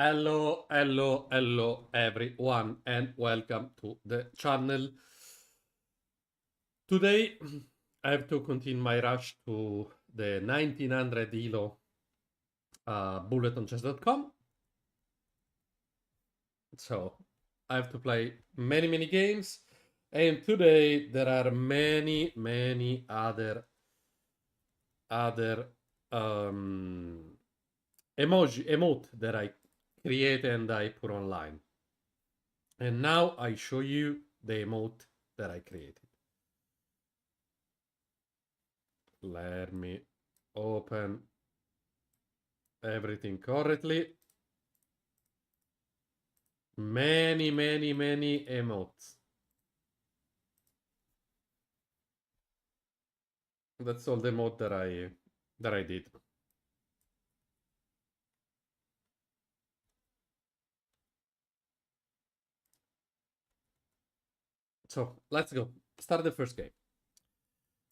Hello everyone and welcome to the channel. Today I have to continue my rush to the 1900 ELO bullet on chess.com. So I have to play many games, and today there are many other emote that I create and I put online. And now I show you the emote that I created. Let me open everything correctly. Many emotes. That's all the emote that I did. So let's go. Start the first game.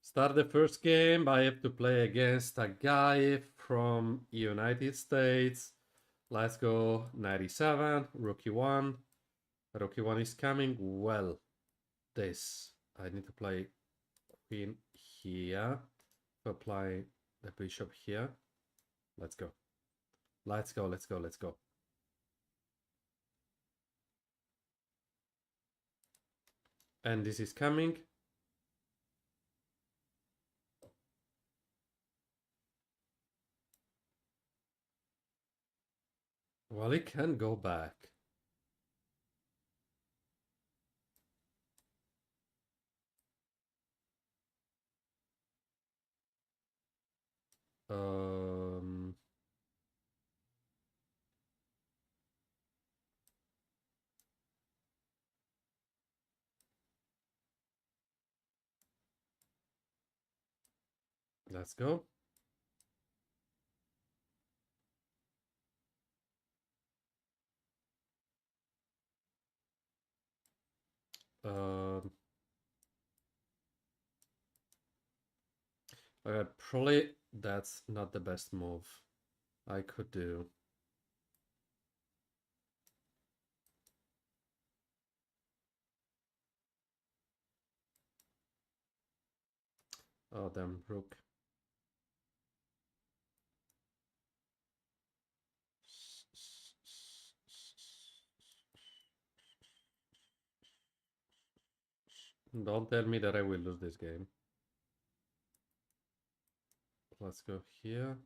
Start the first game. I have to play against a guy from United States. Let's go. 97. Rookie 1. Rookie 1 is coming. Well, this. I need to play queen here. Apply the bishop here. Let's go. Let's go. And this is coming. Well, it can go back. Um, let's go. Um, probably that's not the best move I could do. Oh, damn, rook. Don't tell me that I will lose this game. Let's go here.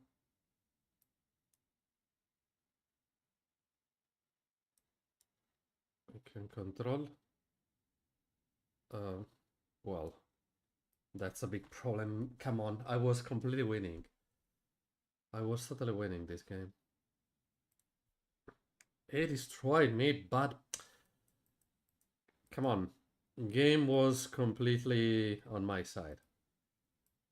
I can control. Well, that's a big problem. Come on, I was completely winning. I was totally winning this game. It destroyed me, but come on. Game was completely on my side.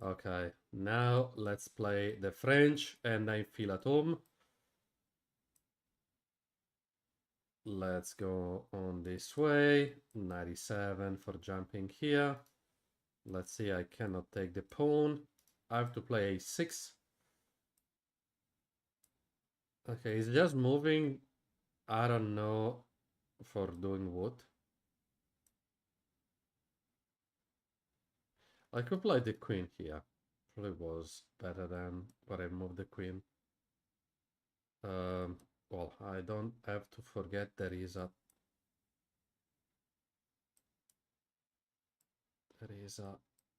Okay, now let's play the French and I feel at home. Let's go on this way. 97 for jumping here. Let's see, I cannot take the pawn. I have to play a6. Okay, it's just moving. I don't know for doing what. I could play the queen here. Probably was better than what I moved the queen. Well, I don't have to forget there is a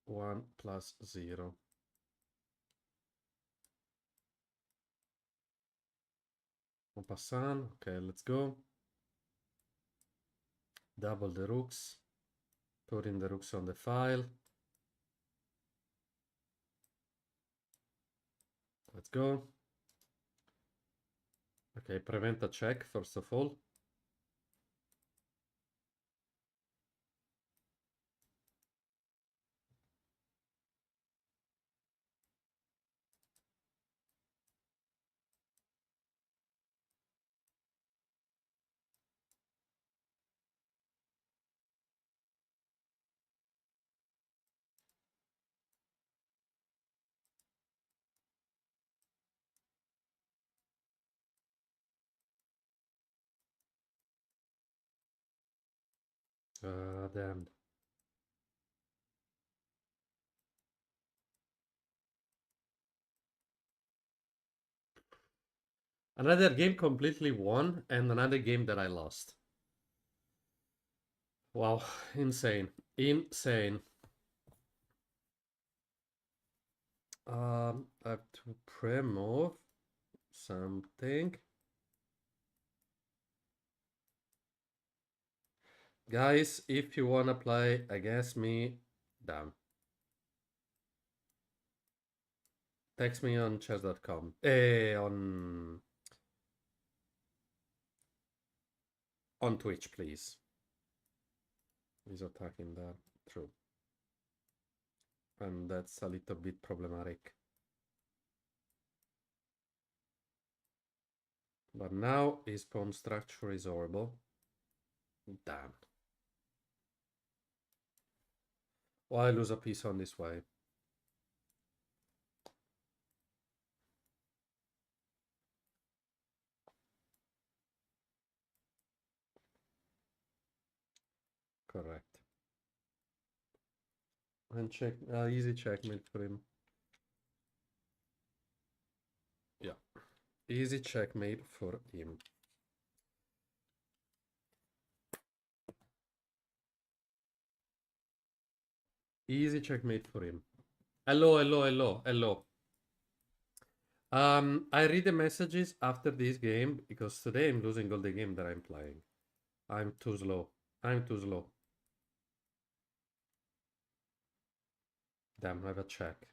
1 plus 0. En passant, okay, let's go. Double the rooks. Putting the rooks on the file. Let's go. Okay, prevent a check first of all. Damn. Another game completely won and another game that I lost. Wow, insane. Insane. I have to pre-move something. Guys, if you wanna play against me, damn. Text me on chess.com. On Twitch, please. He's attacking that. True. And that's a little bit problematic. But now his pawn structure is horrible. Damn. Why lose a piece on this way? Correct. And check, easy checkmate for him. Yeah, easy checkmate for him. Easy checkmate for him. Hello, hello, hello, hello. I read the messages after this game because today I'm losing all the game that I'm playing. I'm too slow. I'm too slow. Damn, I have a check.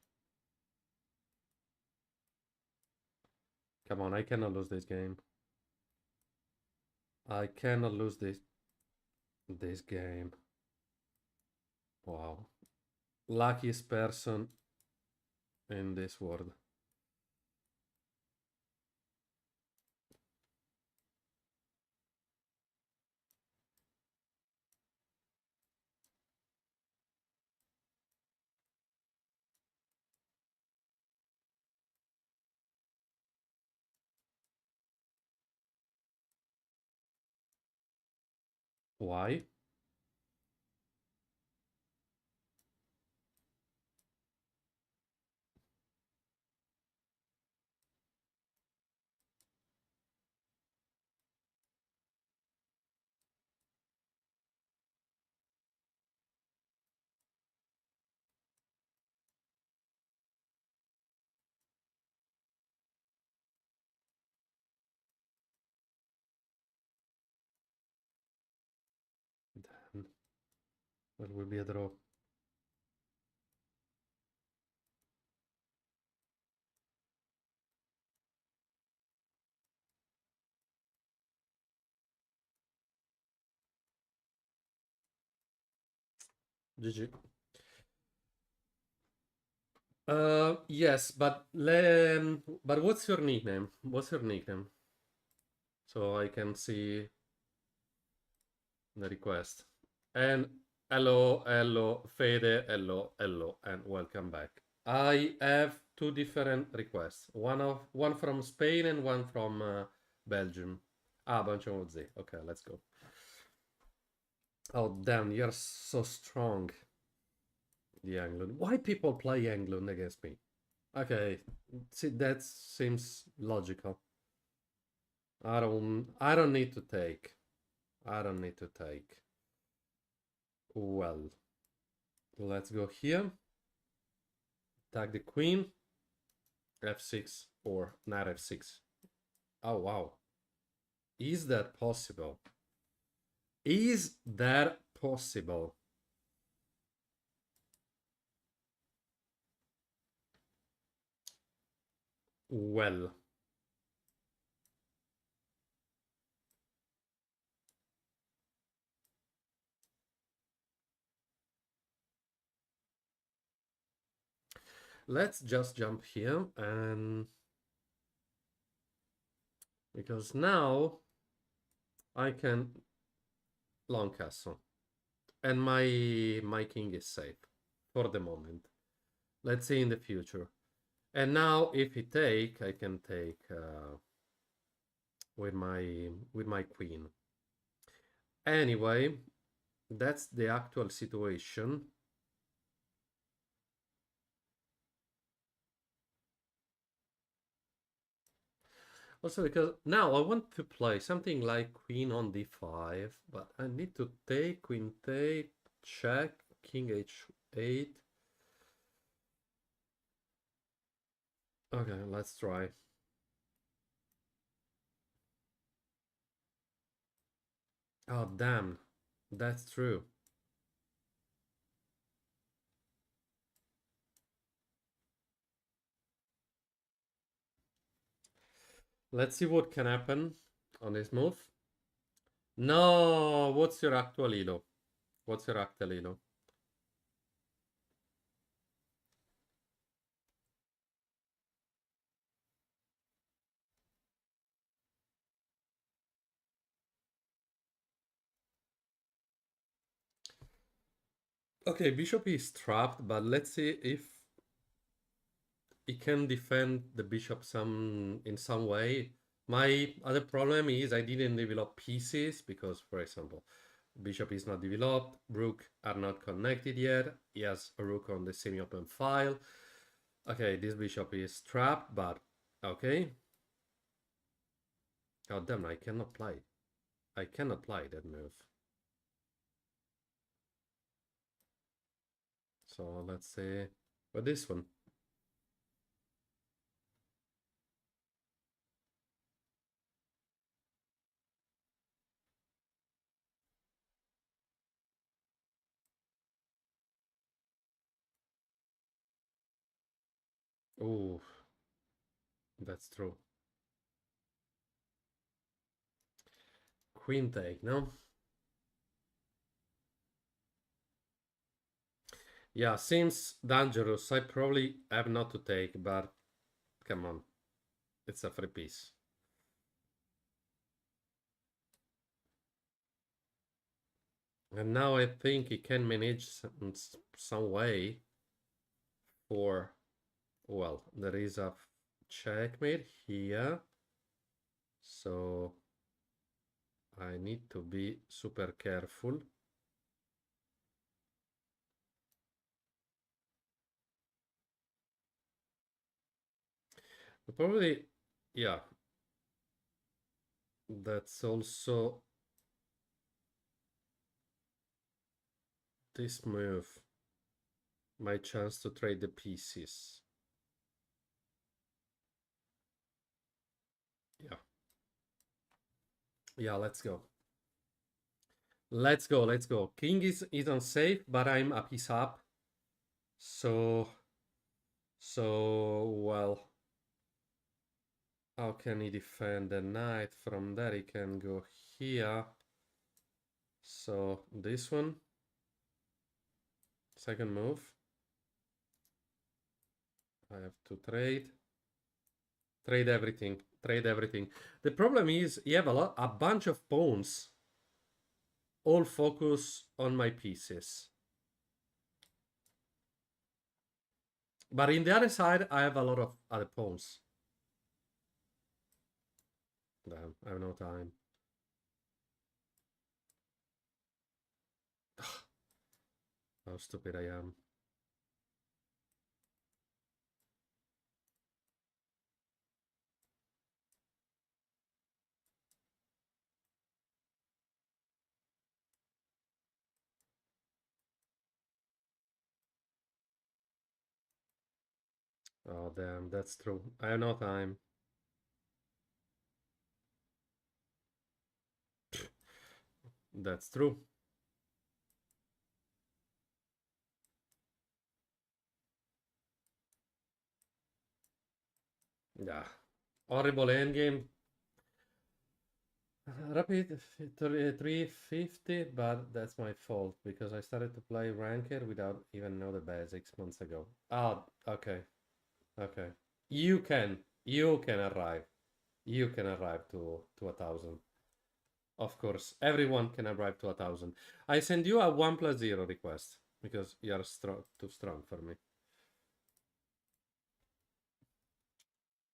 Come on, I cannot lose this game. I cannot lose this game. Wow. Luckiest person in this world. Why? Then there will be a draw. GG. Yes, but what's your nickname? What's your nickname? So I can see the request. And hello, hello, Fede, hello, hello, and welcome back. I have two different requests. One from Spain and one from Belgium. Ah, bunch of Z. Okay, let's go. Oh damn, you're so strong. The Anglun. Why people play Anglun against me? Okay, see, that seems logical. I don't need to take. I don't need to take. Well, let's go here. Tag the queen. F6 or knight F6. Oh wow. Is that possible? Is that possible? Well. Let's just jump here and because now I can long castle and my king is safe for the moment. Let's see in the future. And now if he take, I can take with my queen. Anyway, That's the actual situation. Also, because now I want to play something like queen on d5, but I need to take, queen take, check, king h8. Okay, let's try. Oh, damn. That's true. Let's see what can happen on this move. No, what's your actual elo? What's your actual elo? Okay, bishop is trapped, but let's see if he can defend the bishop in some way. My other problem is I didn't develop pieces because, for example, bishop is not developed, rook are not connected yet. He has a rook on the semi-open file. Okay, this bishop is trapped, but okay. Oh damn, I cannot play. I cannot play that move. So let's see what this one. Oh, that's true. Queen take, no? Yeah, seems dangerous. I probably have not to take, but come on. It's a free piece. And now I think he can manage some way for, well, there is a checkmate here. So I need to be super careful. Probably, yeah. That's also this move. My chance to trade the pieces. Yeah. Yeah, let's go. Let's go, let's go. King is unsafe, but I'm a piece up. So well. How can he defend the knight? From there he can go here. So this one. Second move. I have to trade. Trade everything. Trade everything. The problem is you have a bunch of pawns. All focus on my pieces. But in the other side, I have a lot of other pawns. Damn, I have no time. How stupid I am. Oh, damn, that's true. I have no time. That's true. Yeah. Horrible endgame. Rapid 350, but that's my fault because I started to play ranked without even know the basics months ago. Oh, okay. Okay. You can arrive. You can arrive to 1,000. Of course, everyone can arrive to 1,000. I send you a 1+0 request because you are too strong for me.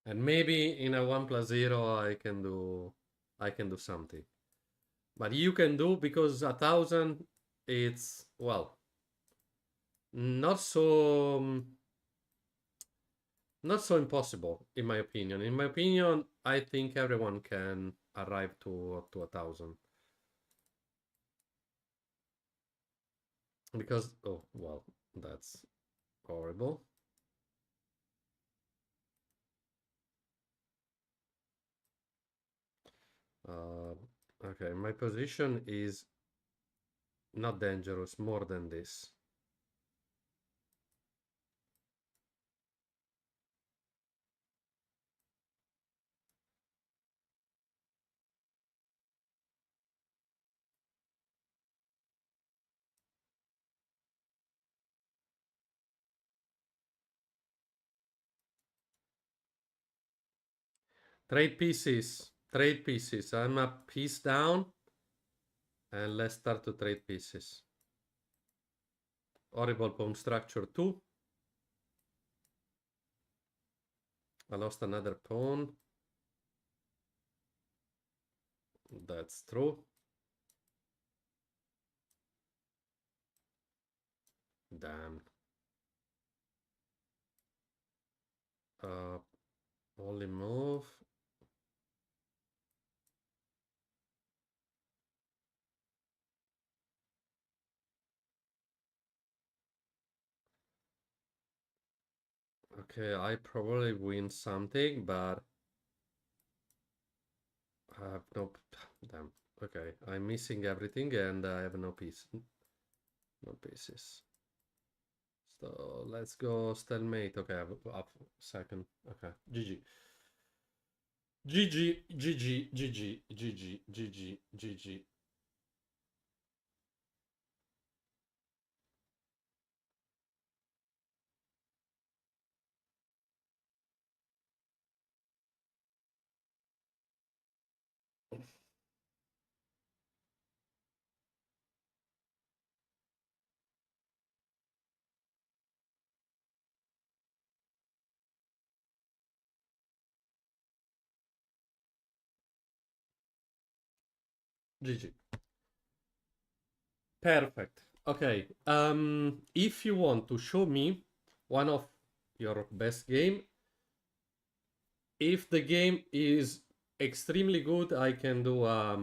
And maybe in a 1+0 I can do something. But you can do because 1,000 it's, well, not so not so impossible, in my opinion. In my opinion, I think everyone can arrive to 1,000. Because, oh, well, that's horrible. Uh, okay, my position is not dangerous, more than this. Trade pieces, trade pieces. I'm a piece down, and let's start to trade pieces. Horrible pawn structure 2. I lost another pawn. That's true. Damn. Uh, only move. Okay, I probably win something, but I have no. Damn. Okay, I'm missing everything, and I have no piece. No pieces. So let's go stalemate. Okay, I have up second. Okay, GG. GG, GG, GG, GG, GG, GG. GG. Perfect. Okay. If you want to show me one of your best game, if the game is extremely good, I can do a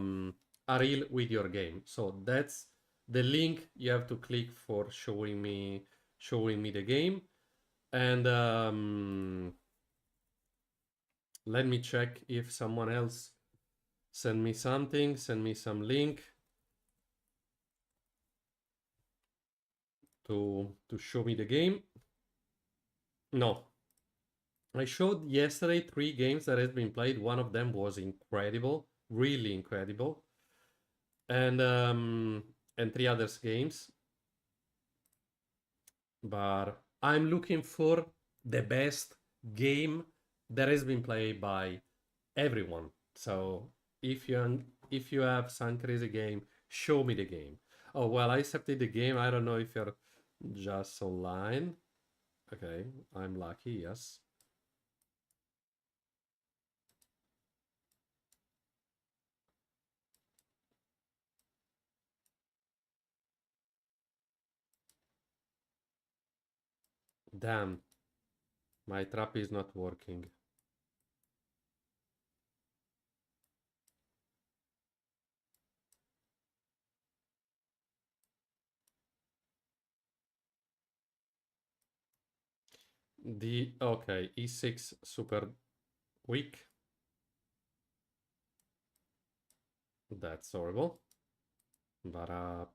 reel with your game. So that's the link you have to click for showing me the game. And let me check if someone else send me something, send me some link to show me the game. No, I showed yesterday 3 games that has been played. One of them was incredible, really incredible, and 3 others games. But I'm looking for the best game that has been played by everyone. So if you have some crazy game, show me the game. Oh well, I accepted the game. I don't know if you're just online. Okay, I'm lucky. Yes. Damn, my trap is not working. The okay, e6 super weak. That's horrible. But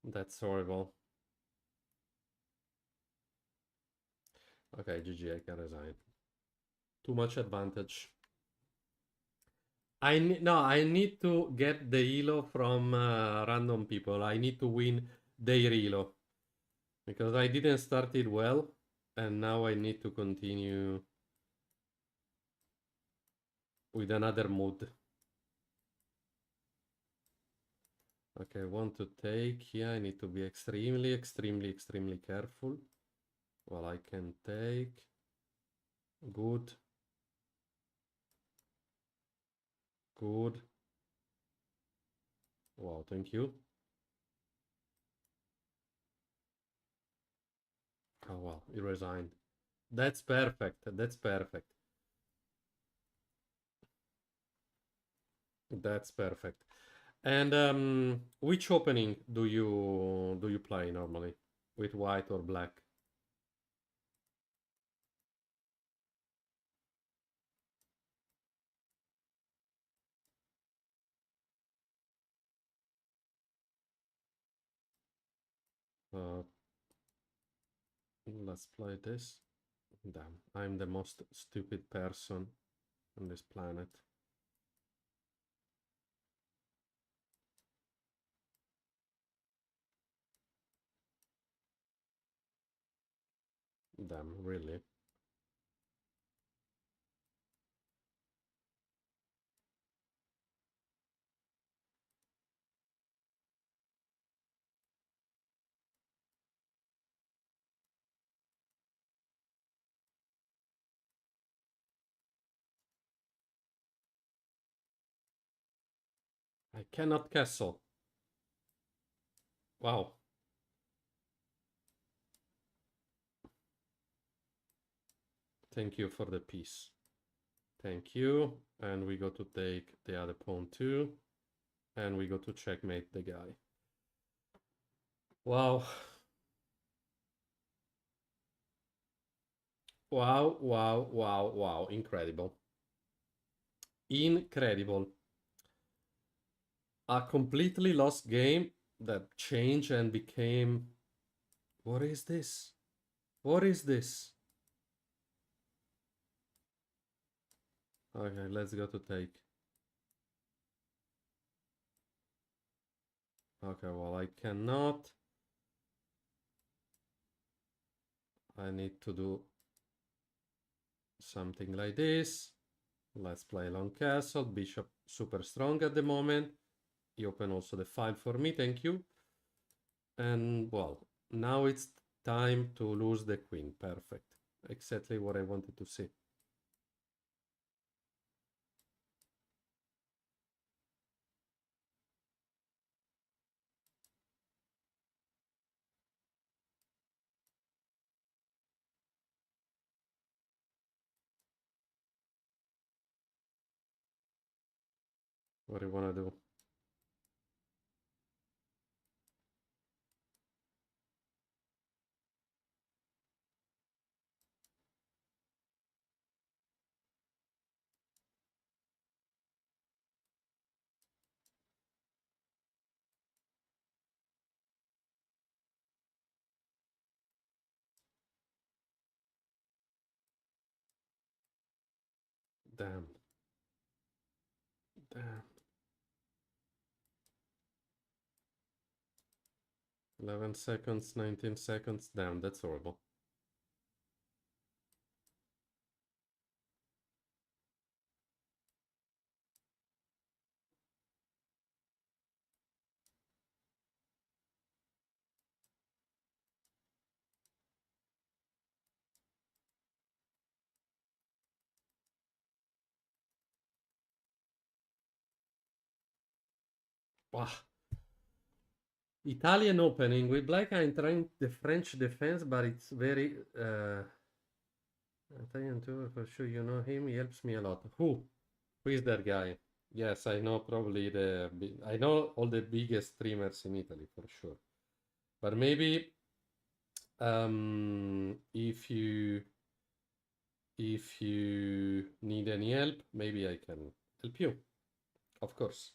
that's horrible. Okay, GG, I can resign. Too much advantage. I need to get the elo from random people. I need to win their elo because I didn't start it well, and now I need to continue with another mood. Okay, I want to take here. I need to be extremely, extremely, extremely careful. Well, I can take. Good. Good. Wow, thank you. Oh, well, he resigned. That's perfect. That's perfect. That's perfect. And which opening do you play normally? With white or black? Uh, let's play this. Damn, I'm the most stupid person on this planet. Damn, really? I cannot castle. Wow. Thank you for the piece. Thank you. And we go to take the other pawn too. And we go to checkmate the guy. Wow. Wow, wow, wow, wow. Incredible. Incredible. A completely lost game that changed and became... What is this? What is this? Okay, let's go to take. Okay, well, I cannot. I need to do something like this. Let's play long castle. Bishop super strong at the moment. You open also the file for me, thank you. And well, now it's time to lose the queen. Perfect. Exactly what I wanted to see. What do you want to do? Damn. Damn. 11 seconds, 19 seconds. Damn, that's horrible. Wow. Italian opening with black. I'm trying the French defense, but it's very Italian too, for sure. You know him. He helps me a lot. Who is that guy? Yes, I know probably I know all the biggest streamers in Italy for sure. But maybe if you need any help, maybe I can help you. Of course.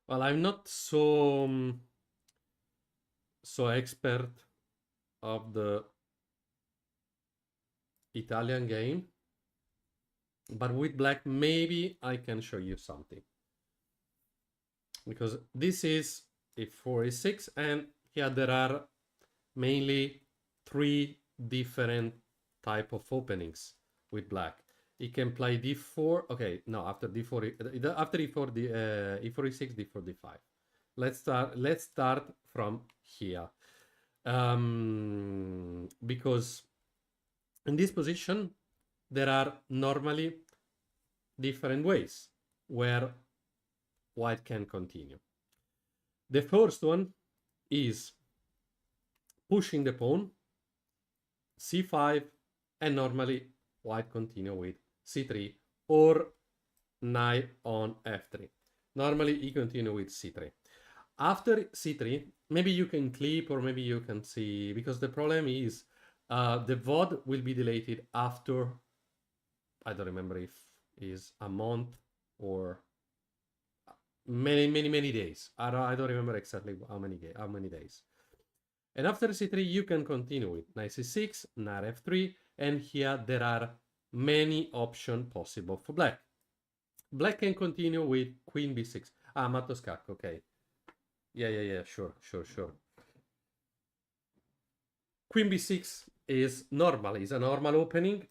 Well, I'm not so expert of the Italian game, but with black maybe I can show you something, because this is a4 a6, and here there are mainly three different type of openings with black. He can play d4. Okay, no, after d4, after e4, e4 e6, d4 d5. Let's start from here, because in this position there are normally different ways where white can continue. The first one is pushing the pawn, c5, and normally white continue with c3 or knight on f3. Normally he continue with c3. After c3, maybe you can clip or maybe you can see, because the problem is the VOD will be deleted after, I don't remember if is a month or many days. I don't remember exactly how many days. And after c3, you can continue with knight c6, knight f3, and here there are many options possible for black. Black can continue with queen b6. Ah, matto scacco, okay. Yeah, sure. Queen b6 is normal, is a normal opening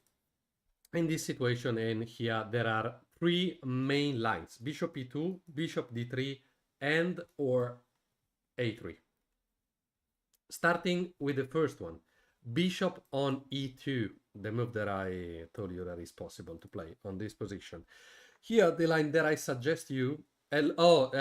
in this situation, and here there are three main lines: bishop e2, bishop d3, and or a3. Starting with the first one, bishop on e2, the move that I told you that is possible to play on this position. Here, the line that I suggest you, hello.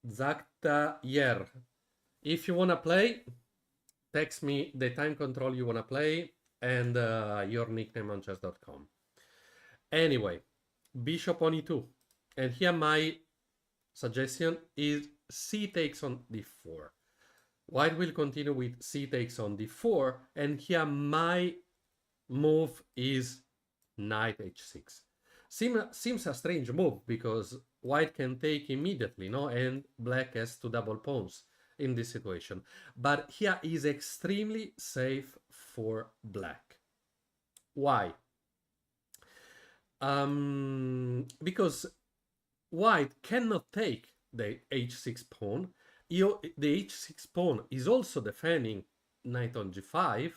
Zaktayer. If you wanna play, text me the time control you wanna play and your nickname on chess.com. Anyway, bishop on e2, and here my suggestion is c takes on d4. White will continue with c takes on d4, and here my move is knight h6. Seems a strange move because white can take immediately, no, and black has two double pawns in this situation. But here is extremely safe for black. Why? Because white cannot take the h6 pawn. The h6 pawn is also defending knight on g5,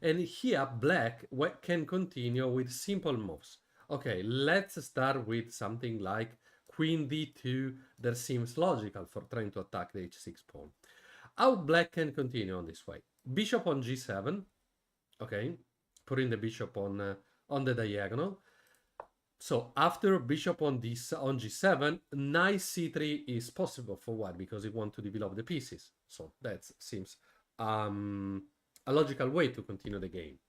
and here black can continue with simple moves. Okay, let's start with something like queen d2 that seems logical for trying to attack the h6 pawn. How black can continue on this way? Bishop on g7, okay, putting the bishop on the diagonal. So after bishop on g7, knight c3 is possible for white because it wants to develop the pieces. So that seems a logical way to continue the game.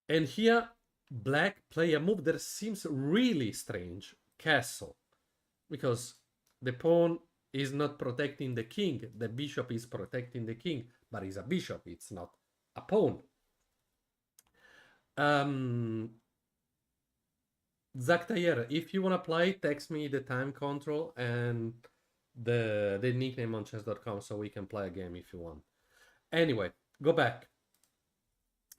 And here black play a move that seems really strange, castle, because the pawn is not protecting the king. The bishop is protecting the king, but it's a bishop, it's not a pawn. Zaktayer, if you want to play, text me the time control and the nickname on chess.com so we can play a game if you want. Anyway, go back.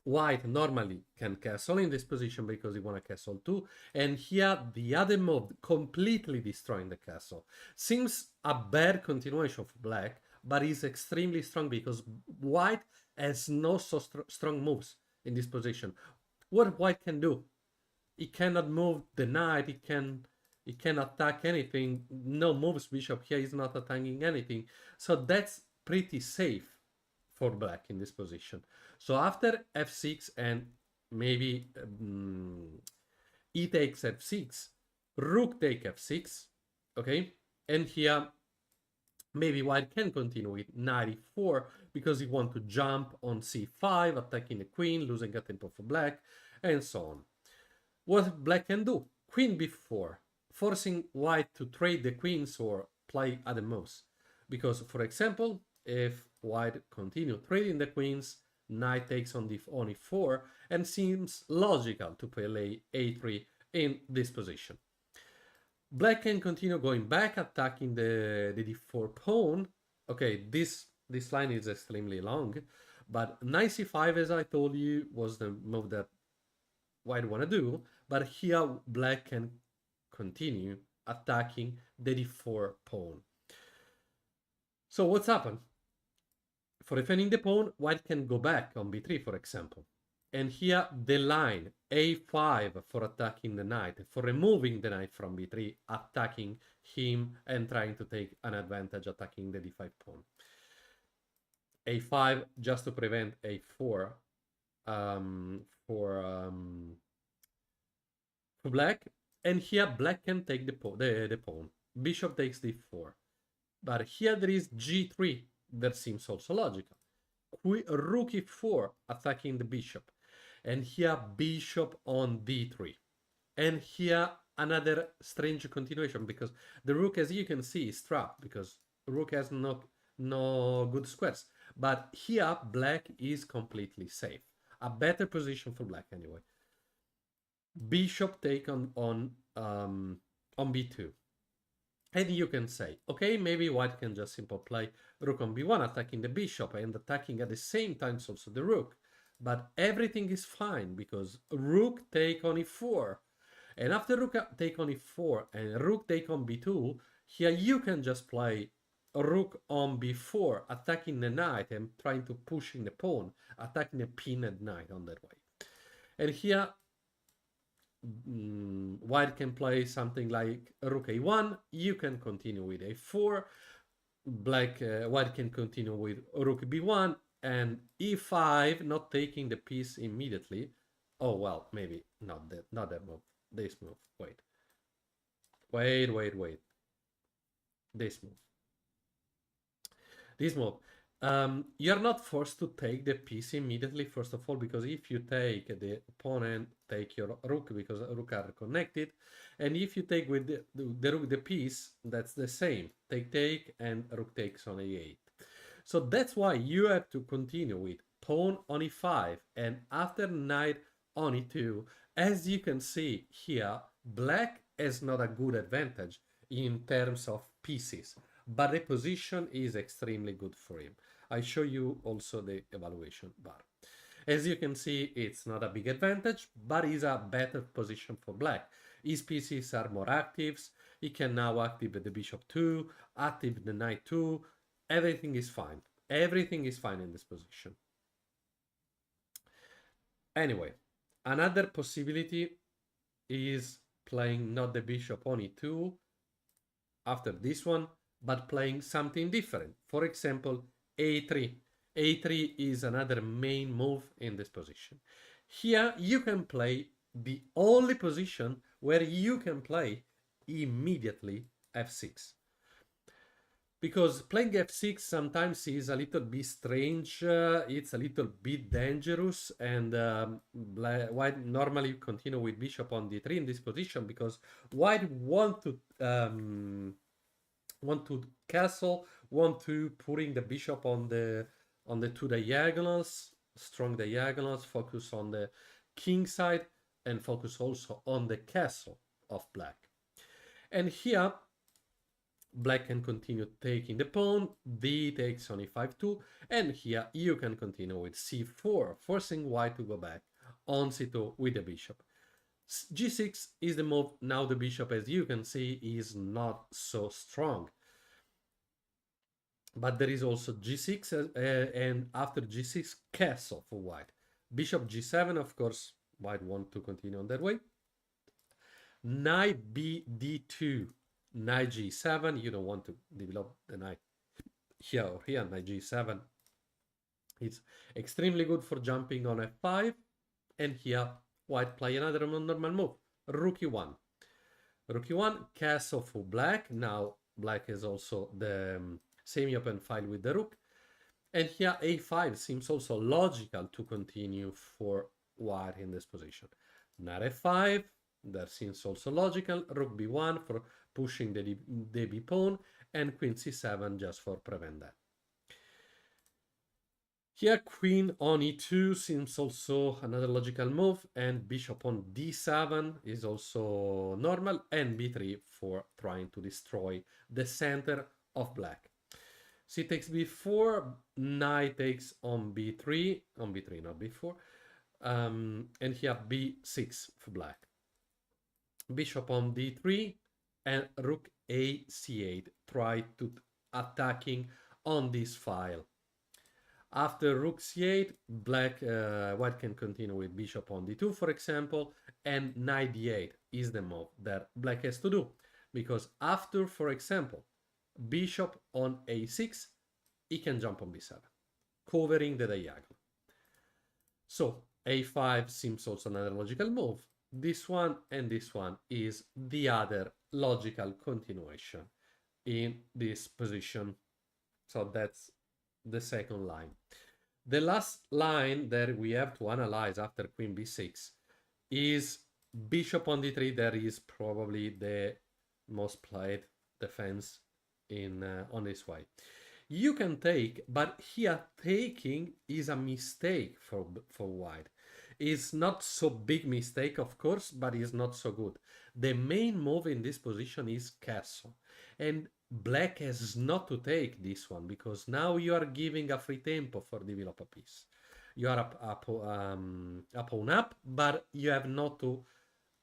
White normally can castle in this position because he want to castle too, and here the other move completely destroying the castle. Seems a bad continuation for black, but is extremely strong because white has no so strong moves in this position. What white can do? He cannot move the knight, he can attack anything. No moves bishop here, is not attacking anything. So that's pretty safe for black in this position. So after f6 and maybe e takes f6, rook take f6, okay? And here maybe white can continue with knight e4 because he wants to jump on c5, attacking the queen, losing a tempo for black, and so on. What black can do? Queen b4, forcing white to trade the queens or play other moves. Because, for example, if white continue trading the queens, knight takes on e4, and seems logical to play a3 in this position. Black can continue going back, attacking the d4 pawn. Okay, this line is extremely long, but knight c5, as I told you, was the move that white want to do, but here black can continue attacking the d4 pawn. So what's happened? For defending the pawn, white can go back on b3, for example. And here the line a5 for attacking the knight, for removing the knight from b3, attacking him and trying to take an advantage attacking the d5 pawn. a5 just to prevent a4 for black, and here black can take the pawn. Bishop takes d4, but here there is g3. That seems also logical. Rook e4 attacking the bishop, and here bishop on d3, and here another strange continuation because the rook, as you can see, is trapped because rook has no good squares. But here black is completely safe. A better position for black anyway. Bishop take on b2. And you can say, okay, maybe white can just simply play rook on b1, attacking the bishop and attacking at the same time also the rook. But everything is fine because rook take on e4. And after rook take on e4 and rook take on b2, here you can just play rook on b4, attacking the knight and trying to pushing the pawn, attacking a pinned knight on that way. And here white can play something like rook a1, you can continue with a4, white can continue with rook b1 and e5, not taking the piece immediately. Oh well, maybe not that move, this move. Wait, this move. You're not forced to take the piece immediately, first of all, because if you take the opponent, take your rook, because rook are connected, and if you take with the rook the piece, that's the same. Take, and rook takes on a8. So that's why you have to continue with pawn on e5, and after knight on e2. As you can see here, black has not a good advantage in terms of pieces, but the position is extremely good for him. I show you also the evaluation bar. As you can see, it's not a big advantage, but it's a better position for black. His pieces are more active. He can now activate the bishop 2, activate the knight 2. Everything is fine. Everything is fine in this position. Anyway, another possibility is playing not the bishop on e2 after this one, but playing something different. For example, a3. a3 is another main move in this position. Here you can play the only position where you can play immediately f6. Because playing f6 sometimes is a little bit strange, it's a little bit dangerous, and white normally continue with bishop on d3 in this position because white want to castle, want to putting the bishop on the two diagonals, strong diagonals, focus on the king side, and focus also on the castle of black. And here black can continue taking the pawn, d takes on e5 too, and here you can continue with c4, forcing white to go back on c2 with the bishop. g6 is the move. Now the bishop, as you can see, is not so strong. But there is also g6, and after g6, castle for white. Bishop g7, of course, white want to continue on that way. Knight b d2, knight g7, you don't want to develop the knight here or here, knight g7. It's extremely good for jumping on f5, and here white play another normal move, rook e1. Rook e1, castle for black. Now black is also the semi-open file with the rook. And here a5 seems also logical to continue for white in this position. Knight f5, that seems also logical. Rook b1 for pushing the b pawn, and queen c7 just for prevent that. Here queen on e2 seems also another logical move, and bishop on d7 is also normal, and b3 for trying to destroy the center of black. C takes b4, knight takes on b3, not b4, and here b6 for black. Bishop on d3, and rook a c8, try to attacking on this file. After rook c8, white can continue with bishop on d2, for example, and knight d8 is the move that black has to do, because after, for example, bishop on a6, he can jump on b7, covering the diagonal. So a5 seems also another logical move. This one and this one is the other logical continuation in this position. So that's the second line. The last line that we have to analyze after queen b6 is bishop on d3. That is probably the most played defense in on this way. You can take, but here taking is a mistake for white. It's not so big mistake, of course, but it's not so good. The main move in this position is castle, and black has not to take this one because now you are giving a free tempo for develop a piece. You are a pawn up, but you have not to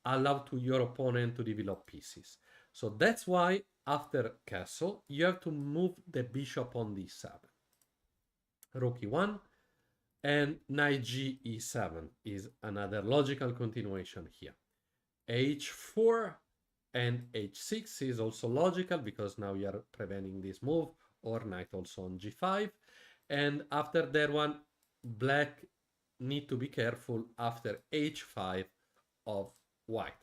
allow to your opponent to develop pieces. So that's why after castle, you have to move the bishop on d7. Rook e1 and knight g e7 is another logical continuation here. h4 and h6 is also logical because now you are preventing this move, or knight also on g5. And after that one, black need to be careful after h5 of white.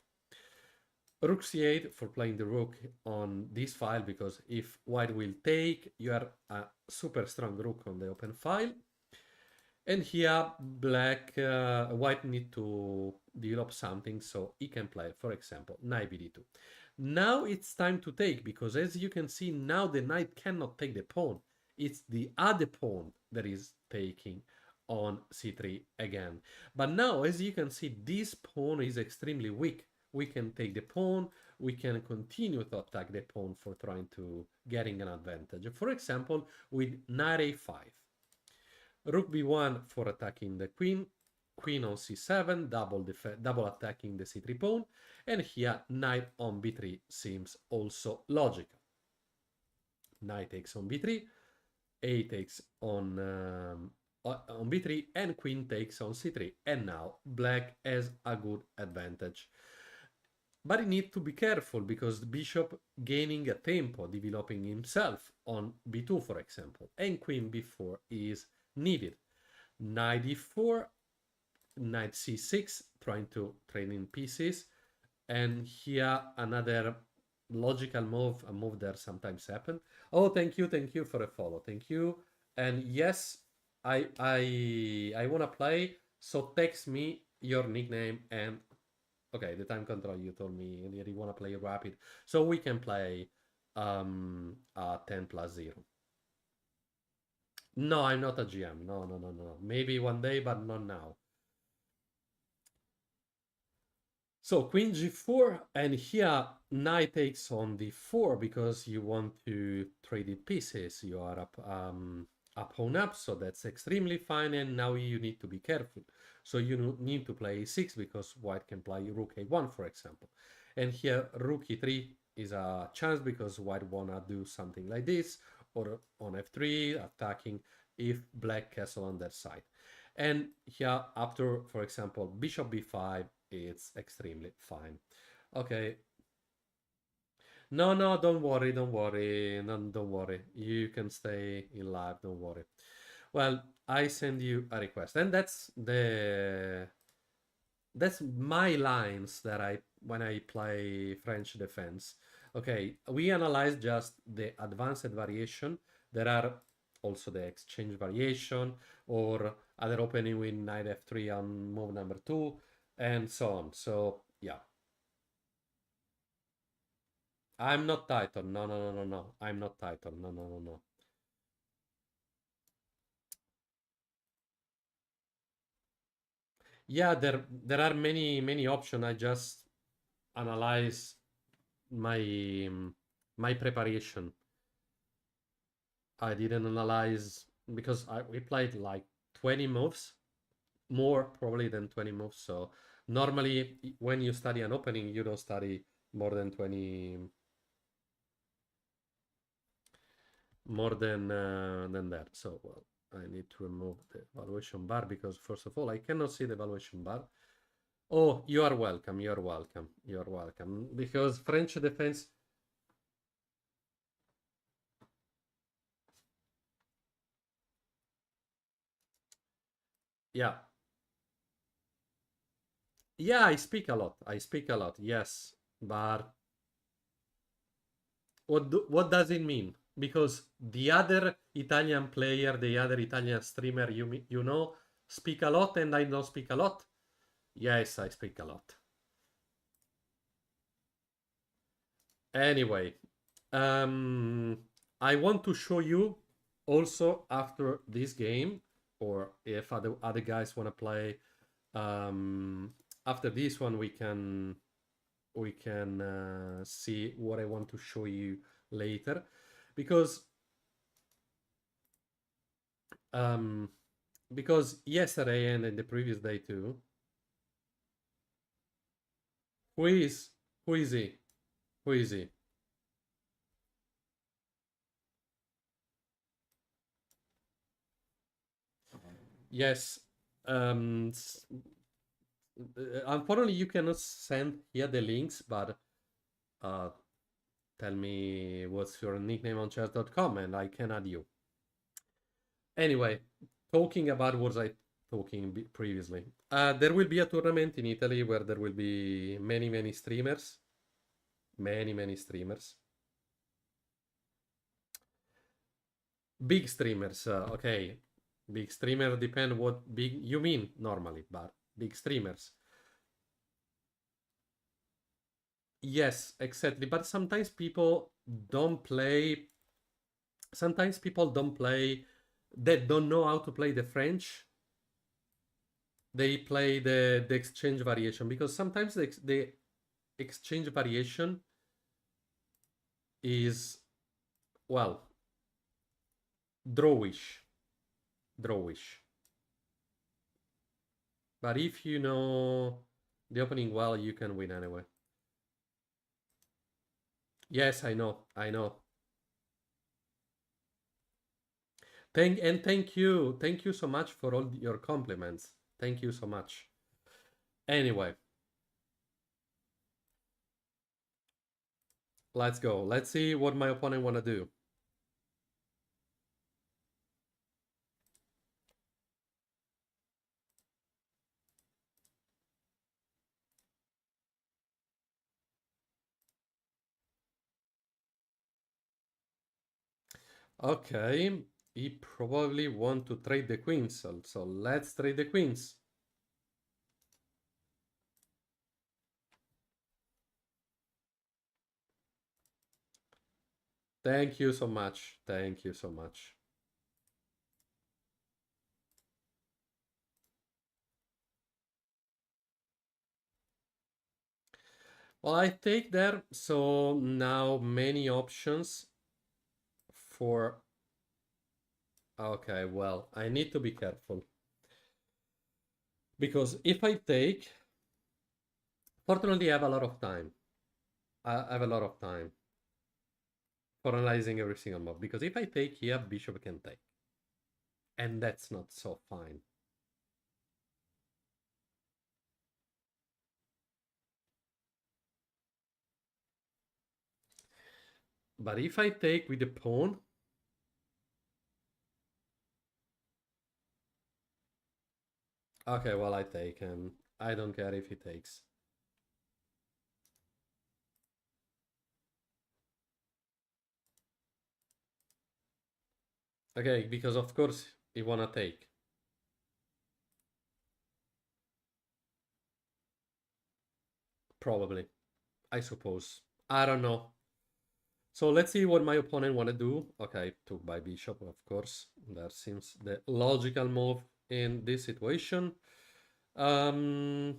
Rook c8 for playing the rook on this file, because if white will take, you are a super strong rook on the open file. And here white need to develop something so he can play, for example, knight bd2. Now it's time to take, because as you can see, now the knight cannot take the pawn. It's the other pawn that is taking on c3 again. But now, as you can see, this pawn is extremely weak. We can take the pawn, we can continue to attack the pawn for trying to getting an advantage. For example, with knight a5. Rook b1 for attacking the queen, queen on c7, double attacking the c3 pawn, and here knight on b3 seems also logical. Knight takes on b3, a takes on b3, and queen takes on c3, and now black has a good advantage. But he needs to be careful because the bishop gaining a tempo, developing himself on b2, for example, and queen b4 is needed. Knight d4, knight c6, trying to trade in pieces, and here another logical move, a move that sometimes happen. Oh, thank you for a follow, thank you. And yes, I wanna play, so text me your nickname and okay, the time control, you told me that you wanna play rapid, so we can play 10+0. No, I'm not a GM. No. Maybe one day, but not now. So queen g4, and here knight takes on d4 because you want to trade in pieces. You are up pawn up, so that's extremely fine. And now you need to be careful. So you need to play e6 because white can play rook a1, for example. And here rook e3 is a chance because white wanna do something like this, or on f3 attacking if black castle on that side. And here after, for example, bishop b5, it's extremely fine. Okay. No, don't worry. No, don't worry. You can stay in live, don't worry. Well, I send you a request, and that's my lines that when I play French defense. Okay, we analyze just the advanced variation. There are also the exchange variation, or other opening with knight f3 on move number 2, and so on. So yeah, I'm not title. No. I'm not title. No. Yeah, there are many options. I just analyze my preparation. I didn't analyze because we played like 20 moves, more probably than 20 moves. So normally when you study an opening, you don't study more than 20, more than that. So well, I need to remove the evaluation bar because first of all, I cannot see the evaluation bar. Oh, you are welcome. Because French defense. Yeah. Yeah, I speak a lot. I speak a lot. Yes, but what does it mean? Because the other Italian player, the other Italian streamer, you know, speak a lot, and I don't speak a lot. Yes, I speak a lot. Anyway, um, I want to show you also after this game, or if other guys want to play. After this one, we can see what I want to show you later, because um, yesterday and in the previous day too, who is who is he? Who is he? Yes. Um, Unfortunately, you cannot send here the links, but uh, tell me what's your nickname on chess.com and I can add you. Anyway, talking about what I talking previously. There will be a tournament in Italy where there will be many streamers, many streamers, big streamers. Okay, big streamer depend what big you mean normally, but big streamers. Yes, exactly. But sometimes people don't play. Sometimes people don't play. They don't know how to play the French. They play the exchange variation, because sometimes the exchange variation is, well, drawish, drawish. But if you know the opening well, you can win anyway. Yes, I know, I know. Thank you so much for all your compliments. Thank you so much. Anyway, let's go. Let's see what my opponent wanna do. Okay, he probably want to trade the queens, so let's trade the queens. Thank you so much. Thank you so much. Well, I take there, so now many options for... Okay, well, I need to be careful. Because if I take... Fortunately, I have a lot of time. I have a lot of time for analyzing every single move. Because if I take here, bishop can take. And that's not so fine. But if I take with the pawn... Okay, well, I take, and I don't care if he takes. Okay, because of course he wanna take. Probably. I suppose. I don't know. So let's see what my opponent wanna do. Okay, took by bishop, of course. That seems the logical move in this situation. Um,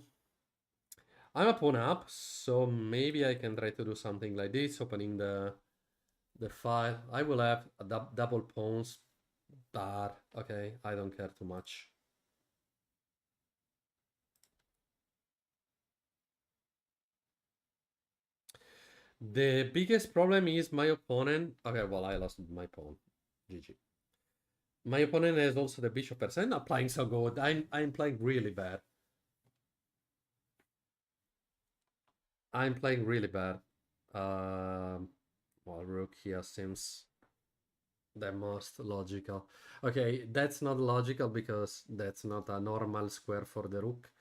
I'm a pawn up, so maybe I can try to do something like this, opening the file. I will have a double pawns, but okay, I don't care too much. The biggest problem is my opponent. Okay, well, I lost my pawn. GG. My opponent has also the bishop percent. Not playing so good. I'm playing really bad. I'm playing really bad. Well, rook here seems the most logical. Okay, that's not logical because that's not a normal square for the rook.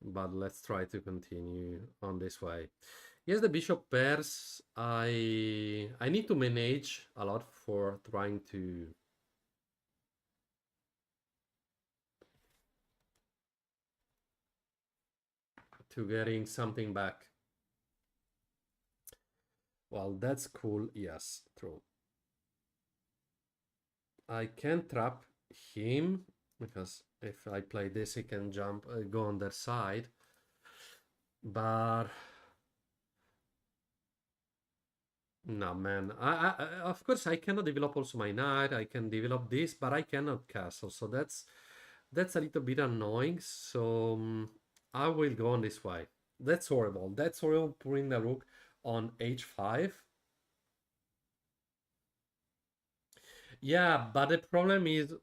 but let's try to continue on this way. Yes, the bishop pairs. I need to manage a lot for trying to getting something back. Well, that's cool. Yes, true. I can trap him because if I play this, he can jump, go on their side. But no, man. Of course I cannot develop also my knight. I can develop this, but I cannot castle. So that's a little bit annoying. So I will go on this way. That's horrible. That's horrible putting the rook on h5. Yeah, but the problem is,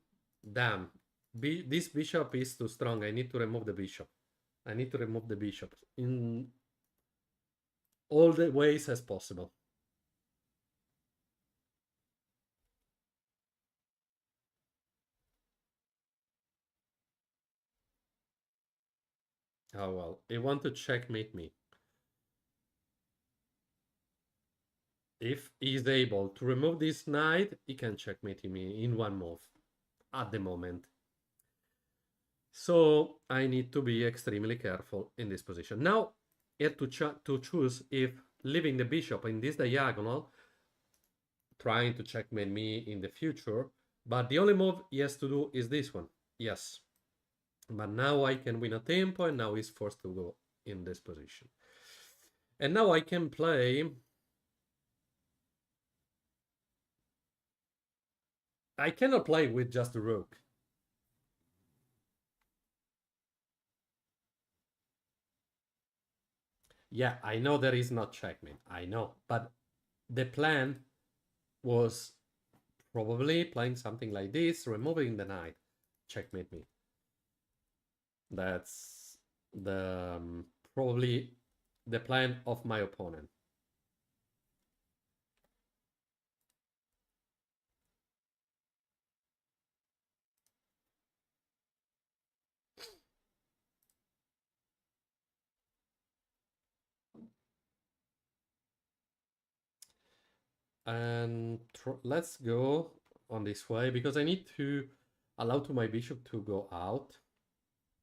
damn, this bishop is too strong. I need to remove the bishop. I need to remove the bishop in all the ways as possible. Oh well, he want to checkmate me. If he's able to remove this knight, he can checkmate me in one move at the moment. So I need to be extremely careful in this position. Now, he had to choose if leaving the bishop in this diagonal, trying to checkmate me in the future, but the only move he has to do is this one. Yes. But now I can win a tempo, and now he's forced to go in this position. And now I can play... I cannot play with just the rook. Yeah, I know there is not checkmate. I know. But the plan was probably playing something like this, removing the knight, checkmate me. That's the probably the plan of my opponent. And let's go on this way because I need to allow to my bishop to go out.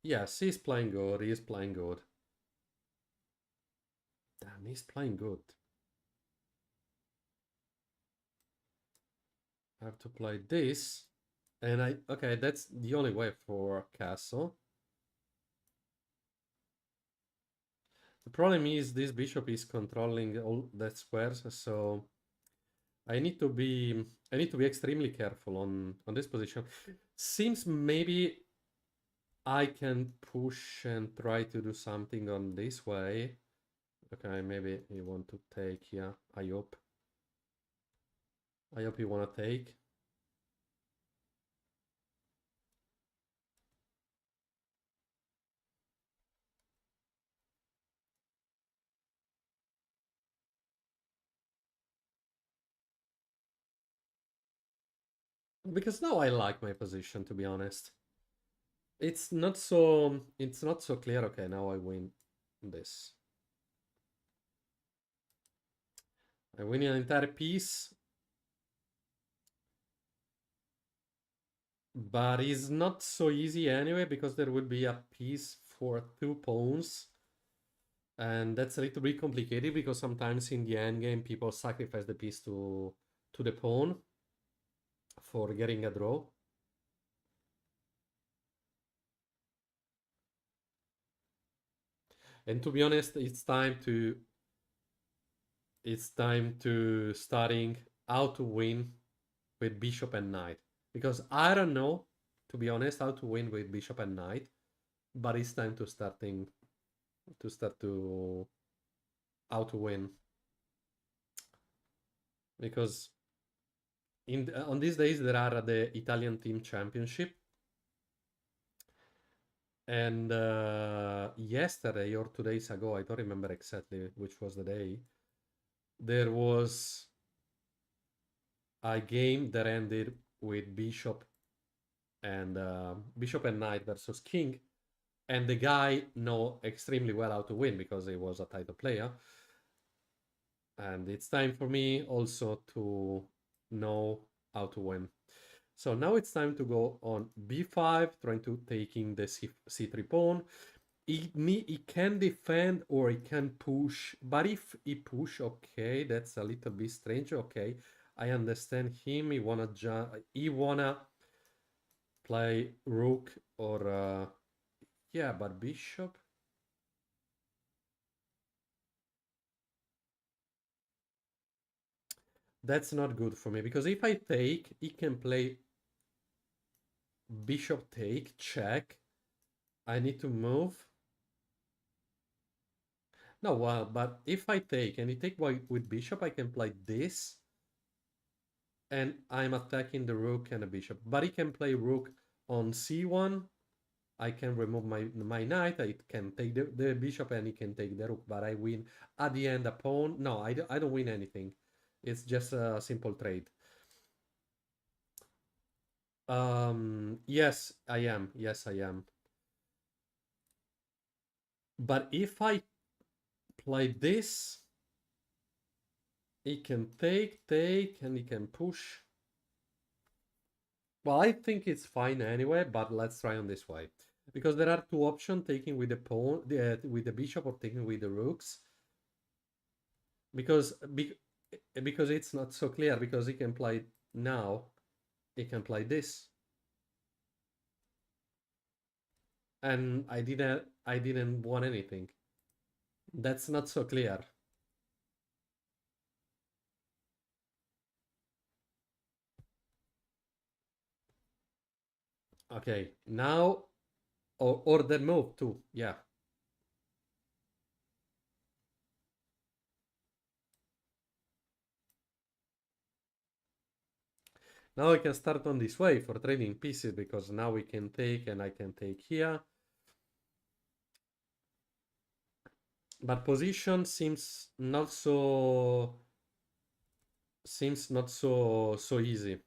Yes, he's playing good. He's playing good. Damn, he's playing good. I have to play this. And okay, that's the only way for castle. The problem is this bishop is controlling all the squares, so I need to be extremely careful on this position. Seems maybe I can push and try to do something on this way. Okay, maybe you want to take, yeah, I hope. I hope you want to take. Because now I like my position, to be honest. It's not so clear. Okay, now I win this. I win an entire piece. But it's not so easy anyway, because there will be a piece for 2 pawns. And that's a little bit complicated, because sometimes in the endgame people sacrifice the piece to the pawn for getting a draw. And to be honest, it's time starting how to win with bishop and knight. Because I don't know, to be honest, how to win with bishop and knight. But it's time to start how to win. Because on these days there are the Italian team championship. And yesterday or 2 days ago, I don't remember exactly which was the day, there was a game that ended with bishop and knight versus king. And the guy know extremely well how to win because he was a title player. And it's time for me also to know how to win. So now it's time to go on b5, trying to taking the c3 pawn. He can defend or he can push, but if he push, okay, that's a little bit strange. Okay, I understand him. He wanna play rook or yeah, but bishop. That's not good for me because if I take, he can play bishop take, check. I need to move. No, well, but if I take and he take with bishop, I can play this. And I'm attacking the rook and the bishop. But he can play rook on c1. I can remove my knight. I can take the bishop and he can take the rook. But I win at the end a pawn. No, I don't win anything. It's just a simple trade. Yes, I am. Yes, I am. But if I play this, he can take, and he can push. Well, I think it's fine anyway, but let's try on this way. Because there are two options, taking with the pawn, with the bishop or taking with the rooks. Because it's not so clear, because he can play now, he can play this. And I didn't want anything. That's not so clear. Okay, now or the move too, yeah. Now I can start on this way for trading pieces because now we can take and I can take here. But position seems not so easy.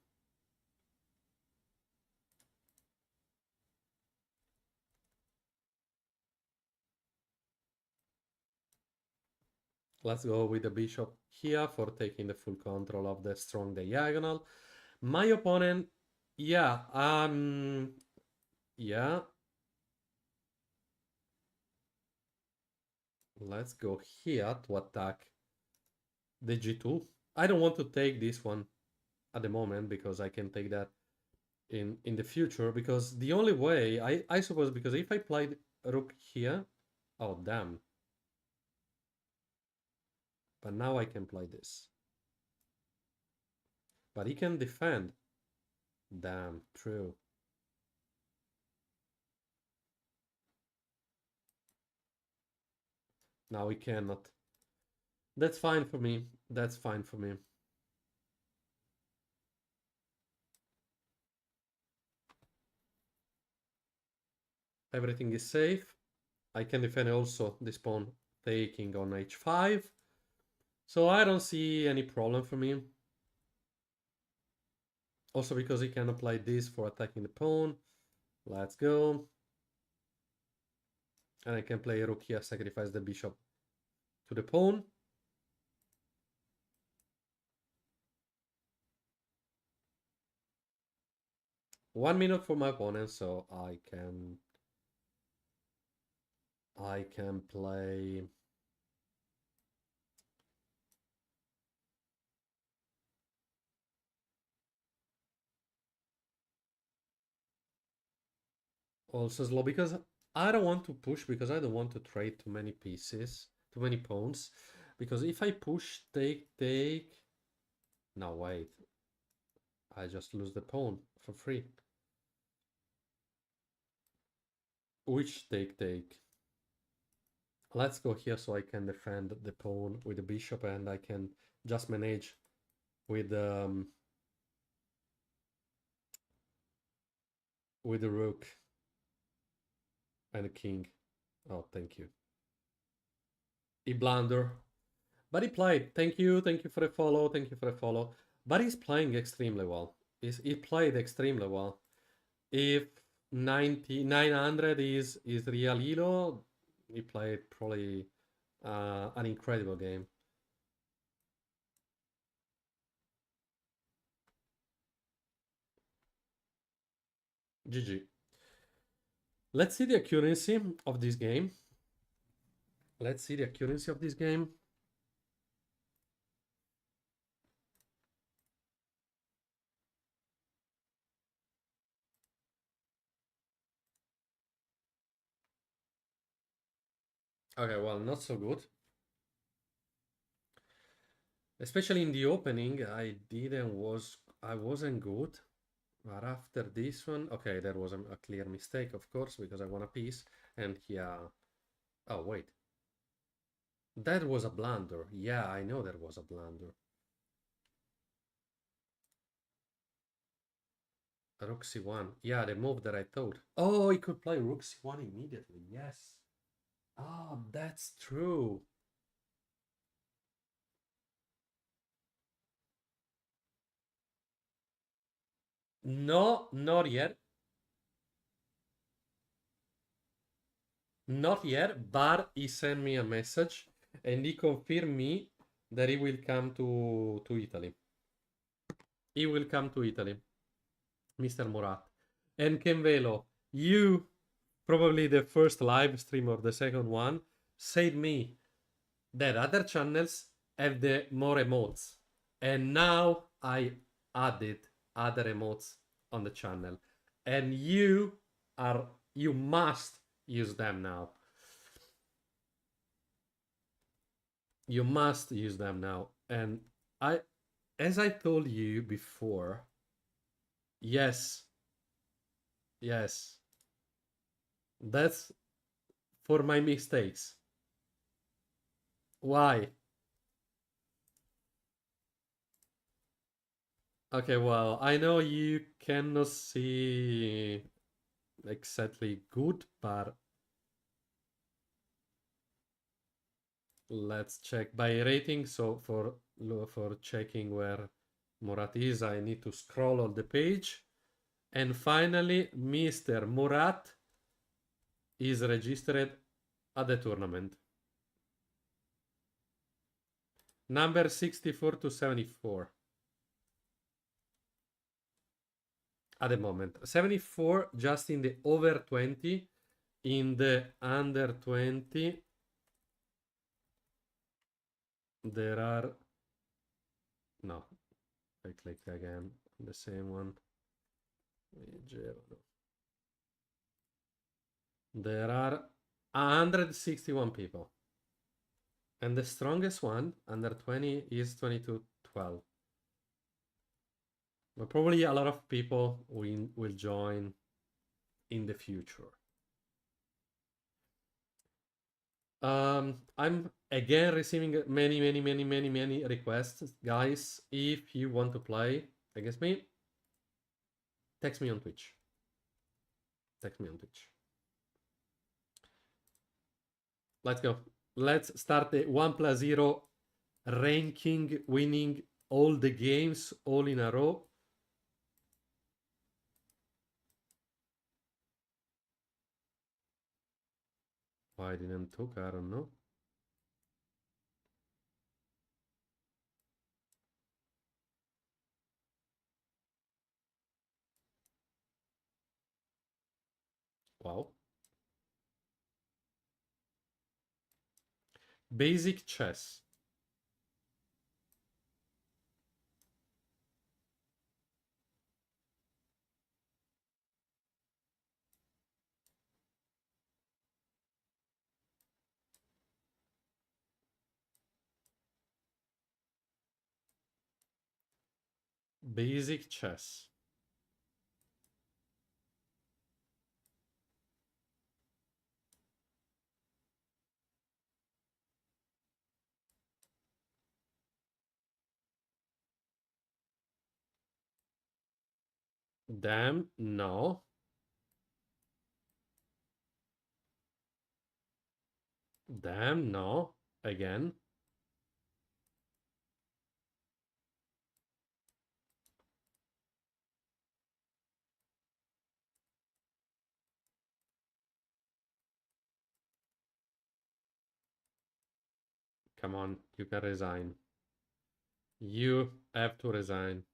Let's go with the bishop here for taking the full control of the strong diagonal. My opponent, yeah, yeah. Let's go here to attack the g2. I don't want to take this one at the moment because I can take that in the future, because the only way I suppose, because if I played rook here, oh damn, but now I can play this, but he can defend, damn, true. Now he cannot. That's fine for me. That's fine for me. Everything is safe. I can defend also this pawn taking on h5. So I don't see any problem for me. Also because he can apply this for attacking the pawn. Let's go. And I can play rook here, sacrifice the bishop to the pawn. One minute for my opponent, so I can play. Also slow because I don't want to push, because I don't want to trade too many pieces, too many pawns. Because if I push, take. No, wait. I just lose the pawn for free. Which take? Let's go here so I can defend the pawn with the bishop, and I can just manage with the rook and the king. Oh, thank you. He blunder, but he played. Thank you for the follow. Thank you for the follow. But he's playing extremely well. He played extremely well. If 900 is real Elo. He played probably an incredible game. GG. Let's see the accuracy of this game. Let's see the accuracy of this game. Okay, well, not so good. Especially in the opening, I wasn't good. But after this one, okay, there was a clear mistake, of course, because I won a piece. And yeah, oh wait, that was a blunder. Yeah, I know there was a blunder. Rook c1. Yeah, the move that I thought. Oh, he could play Rook c1 immediately. Yes. Oh, that's true. No, not yet. Not yet, but he sent me a message and he confirmed me that he will come to Italy. He will come to Italy, Mr. Murat. And Kenvelo, you, probably the first live stream or the second one, said me that other channels have the more emotes. And now I added other emotes on the channel. And you must use them now. You must use them now. And I as I told you before, yes, yes. That's for my mistakes. Why? Okay, well, I know you cannot see exactly good, but let's check by rating. So for checking where Murat is, I need to scroll on the page. And finally, Mr. Murat is registered at the tournament. Number 64 to 74. At the moment. 74 just in the over 20. In the under 20, there are... No, I click again on the same one. There are 161 people. And the strongest one, under 20, is 2212. But probably a lot of people will join in the future. I'm again receiving many requests. Guys, if you want to play against me, text me on Twitch. Text me on Twitch. Let's go. Let's start the 1+0 ranking, winning all the games all in a row. Why didn't took? I don't know. Wow. Basic chess. Basic chess. Damn, no. Damn, no. Again. Come on, you can resign. You have to resign.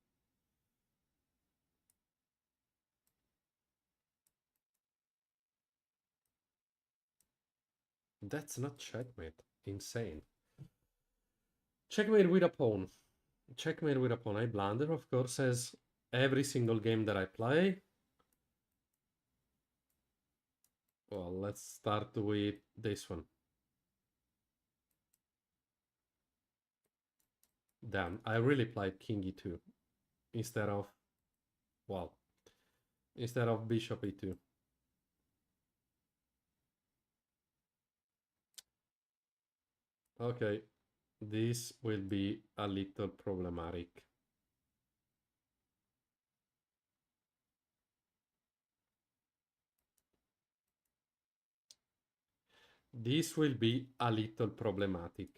That's not checkmate. Insane. Checkmate with a pawn. Checkmate with a pawn. I blunder, of course, as every single game that I play. Well, let's start with this one. Damn, I really played king e2 instead of, well, instead of bishop e2. Okay, this will be a little problematic. This will be a little problematic.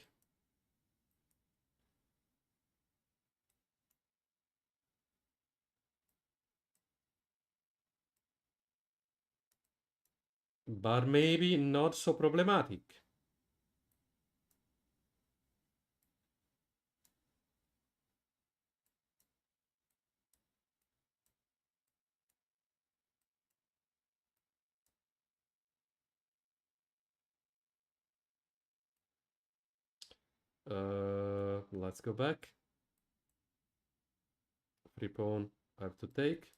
But maybe not so problematic. Let's go back. Free pawn, I have to take.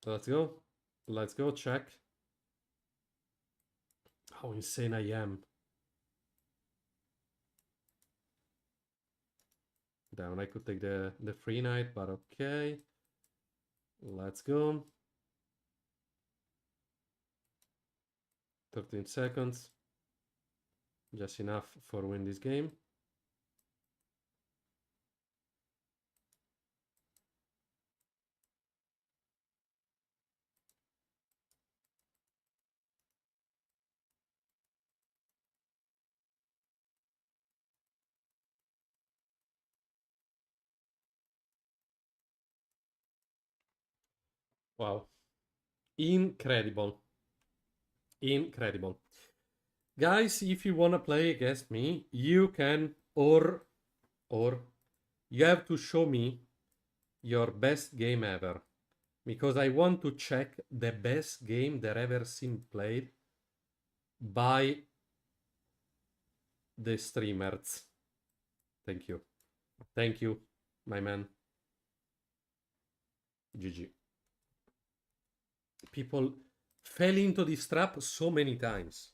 Let's go. Let's go, check. How insane I am. Down, I could take the free knight, but okay. Let's go. 13 seconds. Just enough for win this game. Wow. Incredible. Incredible. Guys, if you want to play against me, you can, or you have to show me your best game ever. Because I want to check the best game that ever seen played by the streamers. Thank you. Thank you, my man. GG. People fell into this trap so many times.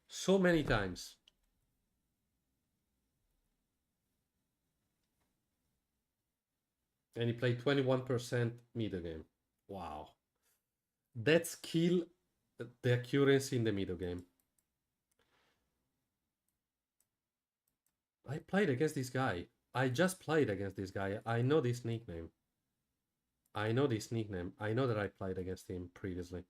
So many times. And he played 21% middle game. Wow. That's kill the accuracy in the middle game. I played against this guy. I just played against this guy. I know this nickname. I know this nickname. I know that I played against him previously.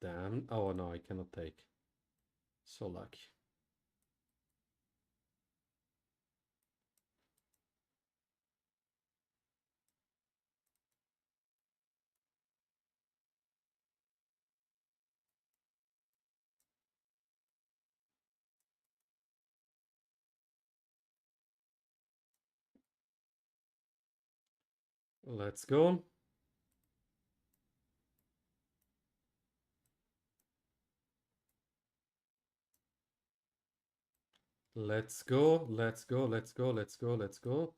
Damn. Oh no, I cannot take. So lucky. Let's go. Let's go. Let's go. Let's go. Let's go. Let's go.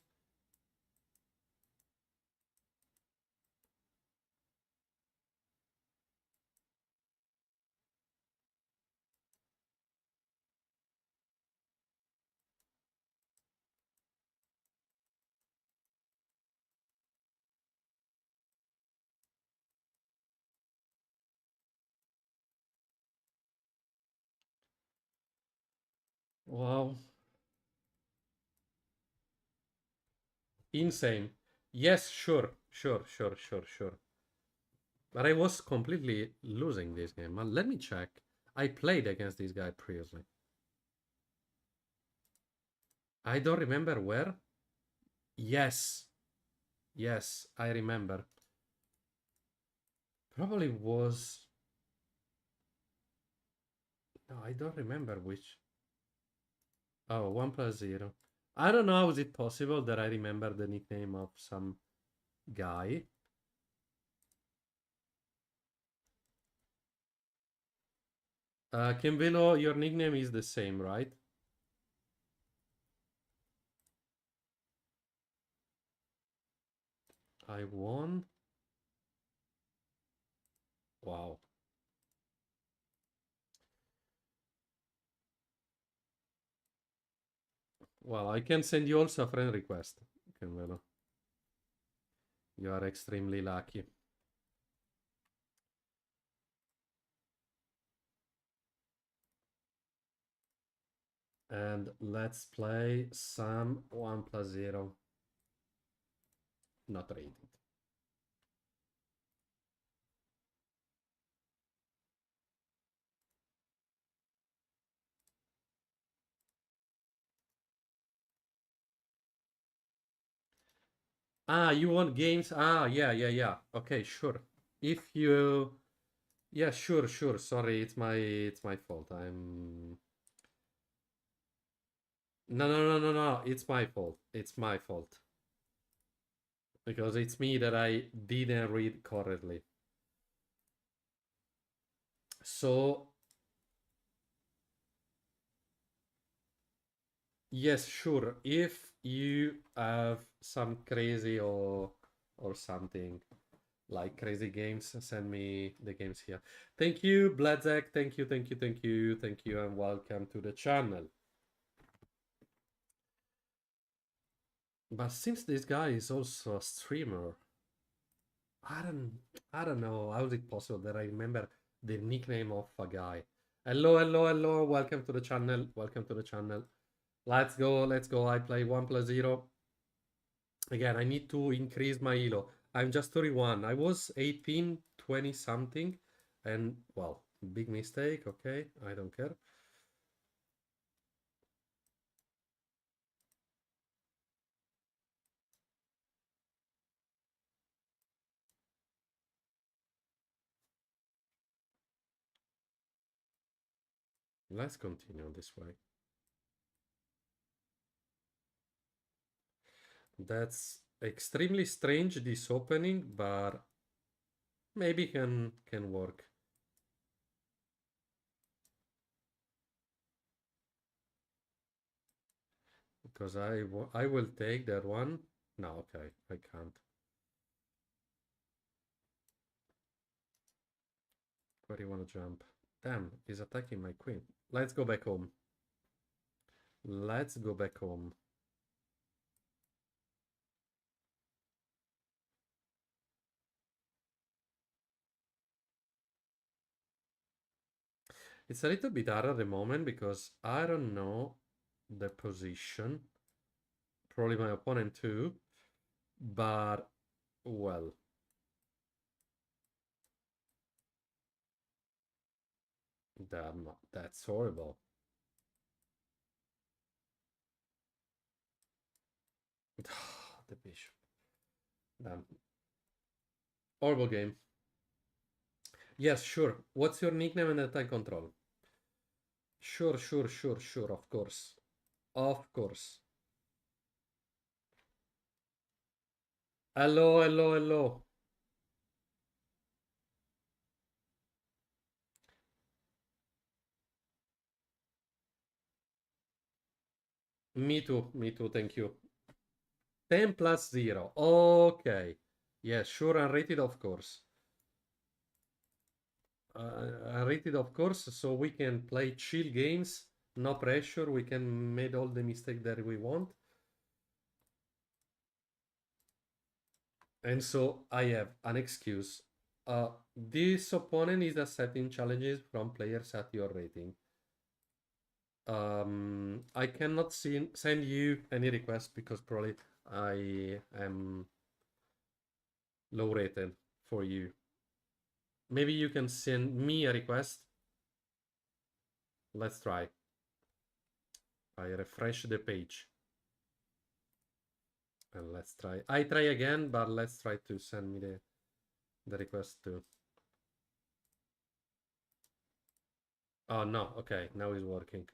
Wow. Insane. Yes, sure, sure, sure, sure, sure. But I was completely losing this game. Let me check. I played against this guy previously. I don't remember where. Yes. Yes, I remember. Probably was. No, I don't remember which. Oh, 1+0. I don't know how is it possible that I remember the nickname of some guy. Kimvilo, your nickname is the same, right? I won. Wow. Well, I can send you also a friend request, Kimvilo. You are extremely lucky. And let's play some 1+0. Not rated. Ah, you want games? Ah, yeah, yeah, yeah. Okay, sure. If you, yeah, sure, sure. Sorry, it's my fault. No, no, no, no, no. It's my fault. It's my fault because it's me that I didn't read correctly. So yes, sure. If you have some crazy or something like crazy games, send me the games here. Thank you, Bladzak. Thank you, thank you, thank you, thank you, and welcome to the channel. But since this guy is also a streamer, I don't I don't know how is it possible that I remember the nickname of a guy. Hello, hello, hello, welcome to the channel. Welcome to the channel. Let's go, let's go. I play 1+0. Again, I need to increase my elo. I'm just 31. I was 18, 20 something. And well, big mistake, okay? I don't care. Let's continue this way. That's extremely strange, this opening, but maybe can work. Because I will take that one. No, okay, I can't. Where do you want to jump? Damn, he's attacking my queen. Let's go back home. Let's go back home. It's a little bit hard at the moment because I don't know the position. Probably my opponent too. But, well. Damn, that's horrible. The bishop. Damn. Horrible game. Yes, sure. What's your nickname and attack control? Sure, sure, sure, sure, of course. Of course. Hello, hello, hello. Me too, thank you. 10+0. Okay. Yes, sure, unrated, of course. Unrated, of course, so we can play chill games, no pressure, we can make all the mistakes that we want. And so I have an excuse. This opponent is accepting challenges from players at your rating. I cannot send you any request because probably I am low rated for you. Maybe you can send me a request. Let's try. I refresh the page. And let's try. I try again, but let's try to send me the request too. Oh no, okay, now it's working.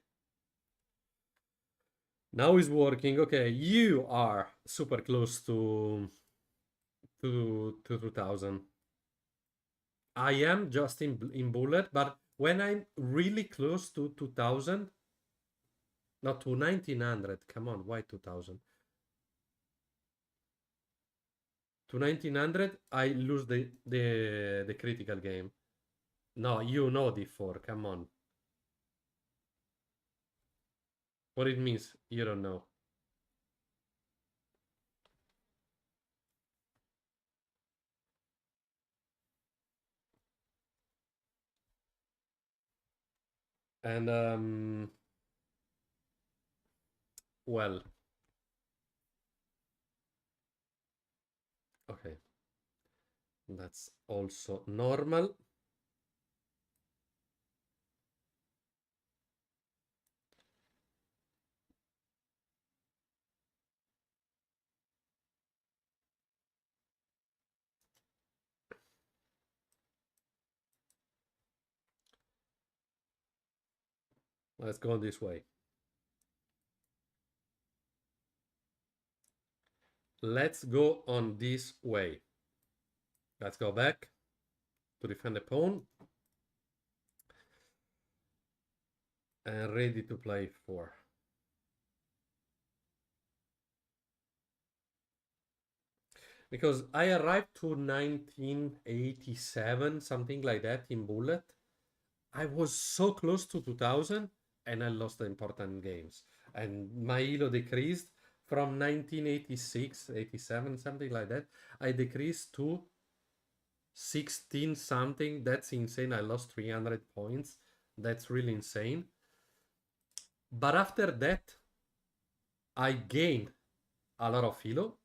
Now it's working. Okay, you are super close to 2000. I am just in bullet, but when I'm really close to 2000, not to 1900, come on, why 2000? To 1900, I lose the critical game. No, you know D4, come on. What it means, you don't know. And well, okay, that's also normal. Let's go this way. Let's go on this way. Let's go back to defend the pawn. And ready to play 4. Because I arrived to 1987, something like that, in bullet. I was so close to 2000 and I lost the important games. And my elo decreased from 1986, 87, something like that. I decreased to 16 something. That's insane. I lost 300 points. That's really insane. But after that, I gained a lot of elo.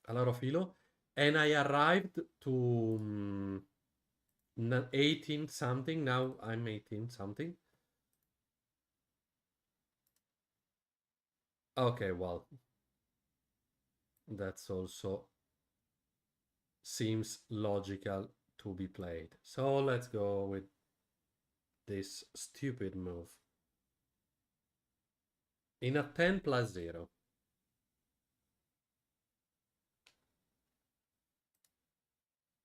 A lot of elo. And I arrived to 18 something. Now I'm 18 something. Okay, well, that's also seems logical to be played. So let's go with this stupid move. In a 10 plus 0.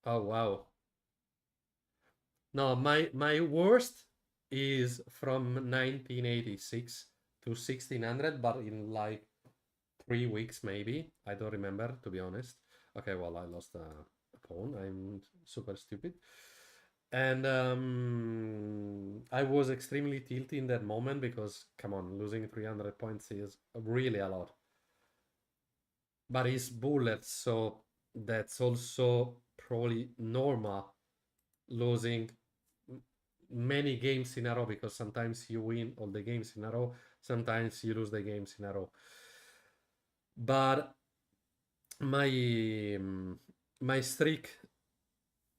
Oh, wow. No, my worst is from 1986 to 1600, but in like 3 weeks maybe. I don't remember, to be honest. Okay, well, I lost a pawn. I'm super stupid. And I was extremely tilted in that moment because, come on, losing 300 points is really a lot. But it's bullets, so that's also probably normal, losing many games in a row, because sometimes you win all the games in a row, sometimes you lose the games in a row. But my streak,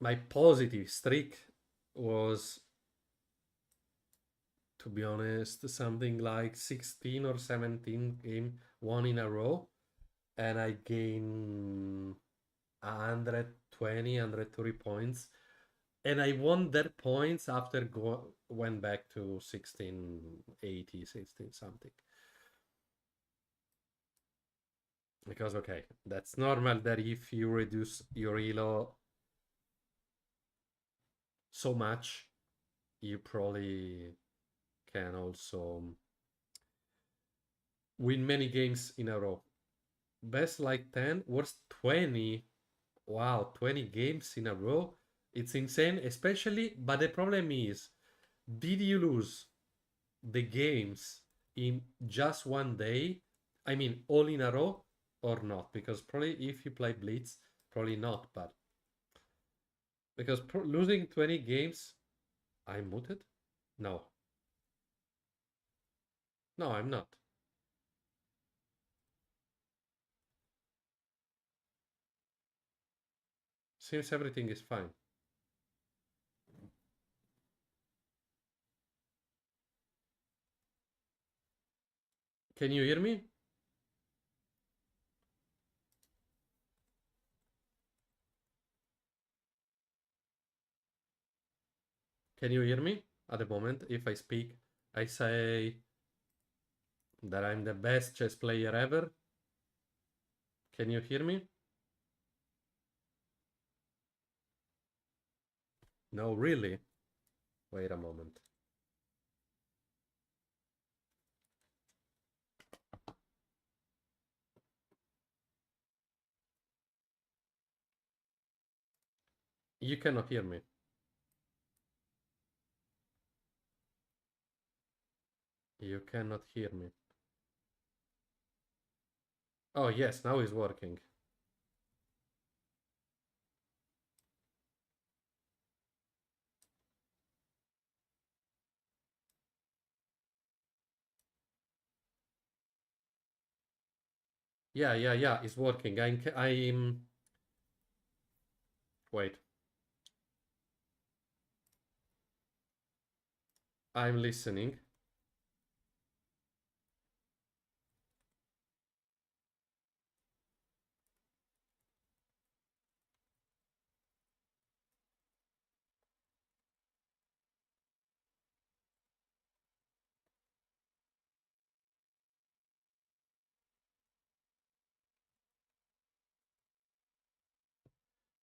my positive streak was, to be honest, something like 16 or 17 game one in a row, and I gained 120, 130 points, and I won that points after went back to 1680, 16 something. Because okay, that's normal that if you reduce your elo so much, you probably can also win many games in a row. Best like 10, worst 20. Wow, 20 games in a row. It's insane, especially, but the problem is, did you lose the games in just one day? I mean, all in a row or not? Because probably if you play Blitz, probably not, but Because losing 20 games... I'm muted? No. No, I'm not. Seems everything is fine. Can you hear me? Can you hear me at the moment? If I speak, I say that I'm the best chess player ever. Can you hear me? No, really? Wait a moment. You cannot hear me. You cannot hear me. Oh, yes, now it's working. Yeah, it's working. I'm... Wait. I'm listening.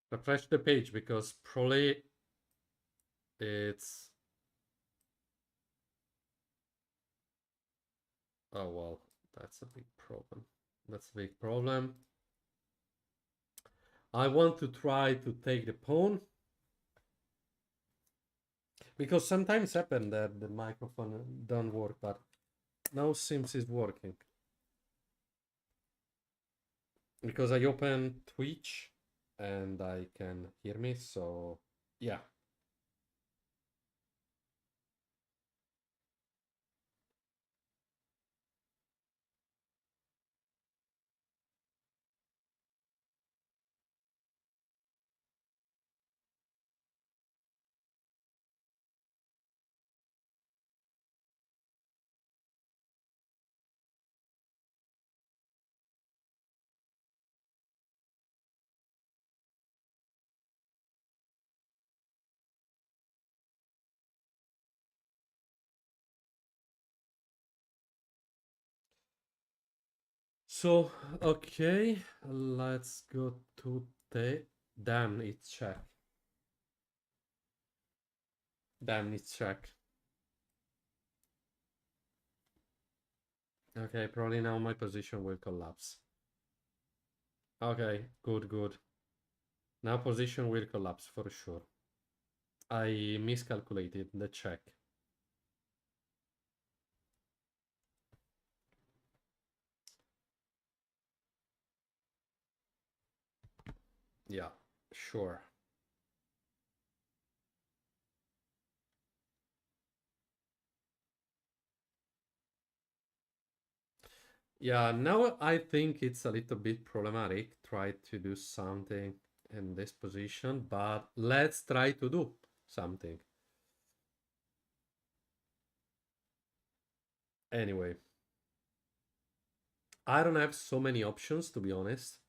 Refresh the page because probably it's... Oh, well, that's a big problem. That's a big problem. I want to try to take the pawn. Because sometimes happen that the microphone don't work, but now seems it's working. Because I open Twitch and I can hear me, so yeah. So, okay, let's go to the... Damn, it's check. Damn, it's check. Okay, probably now my position will collapse. Okay, good. Now position will collapse for sure. I miscalculated the check. Yeah, sure. Yeah, now I think it's a little bit problematic. Try to do something in this position, but let's try to do something. Anyway, I don't have so many options to be honest,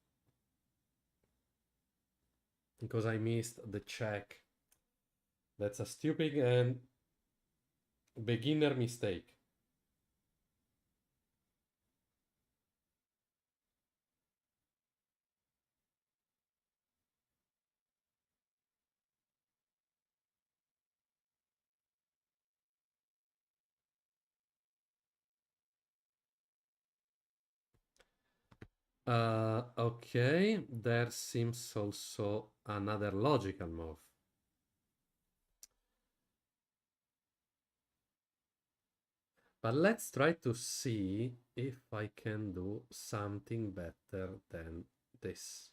because I missed the check. That's a stupid and beginner mistake. Okay, there seems also another logical move. But let's try to see if I can do something better than this.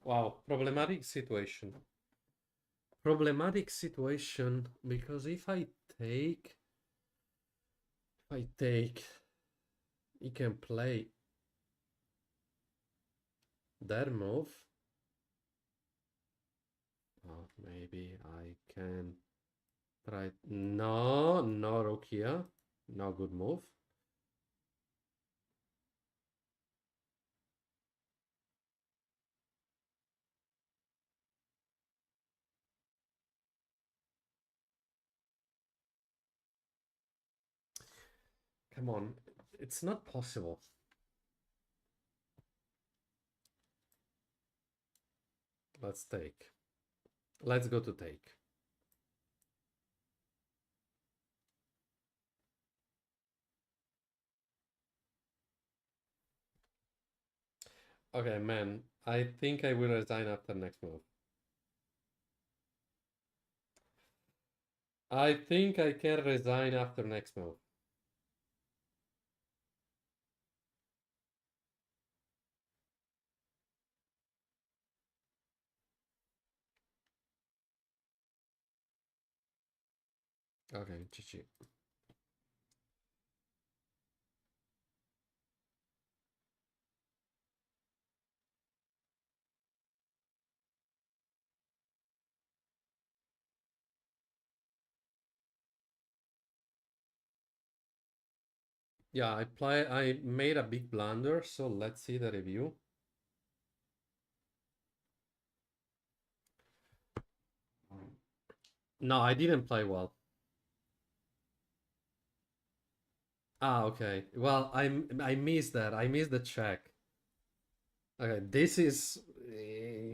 Wow, problematic situation. Problematic situation because if I take, he can play that move. Oh, maybe I can try. No, no rook here. No good move. Come on, it's not possible. Let's take. Let's go to take. Okay, man. I think I will resign after next move. I think I can resign after next move. Okay, GG. Yeah, I made a big blunder, so let's see the review. No, I didn't play well. Ah, okay. Well, I missed that. I missed the check. Okay, this is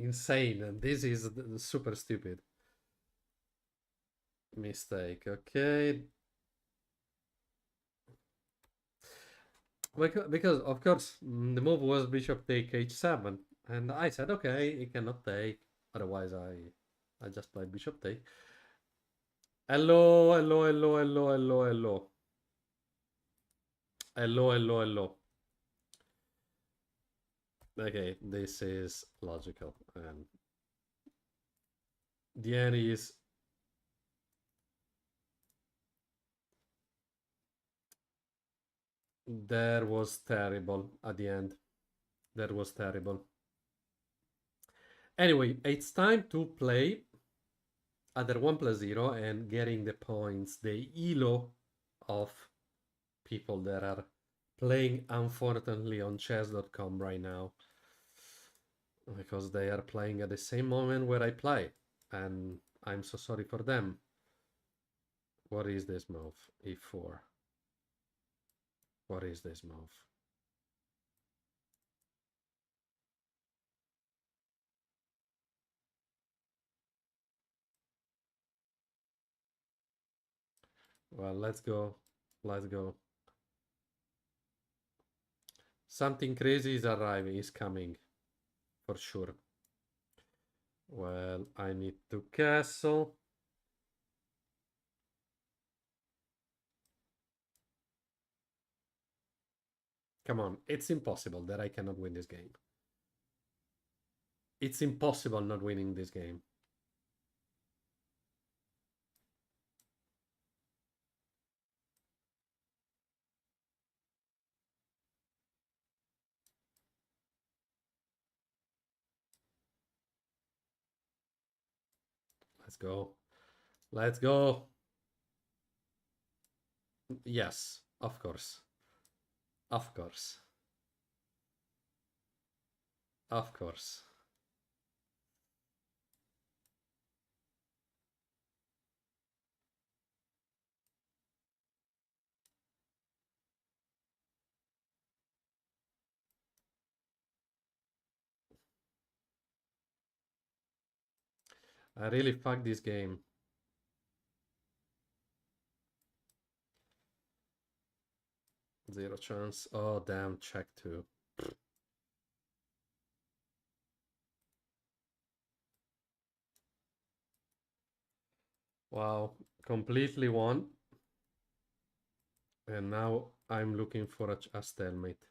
insane, and this is super stupid. Mistake. Okay. Because of course the move was bishop take h7, and I said okay, he cannot take. Otherwise, I just play bishop take. Hello, hello, hello, hello, hello, hello. Hello, hello, hello. Okay, this is logical. And the end is there was terrible at the end. That was terrible. Anyway, it's time to play other 1+0 and getting the points, the elo of people that are playing unfortunately on chess.com right now, because they are playing at the same moment where I play, and I'm so sorry for them. What is this move? E4. What is this move? Well, let's go. Let's go. Something crazy is arriving, is coming. For sure. Well, I need to castle. Come on, it's impossible that I cannot win this game. It's impossible not winning this game. Let's go. Let's go. Yes, of course. Of course. Of course. I really fucked this game. Zero chance. Oh, damn, check two. Wow, completely won. And now I'm looking for a stalemate.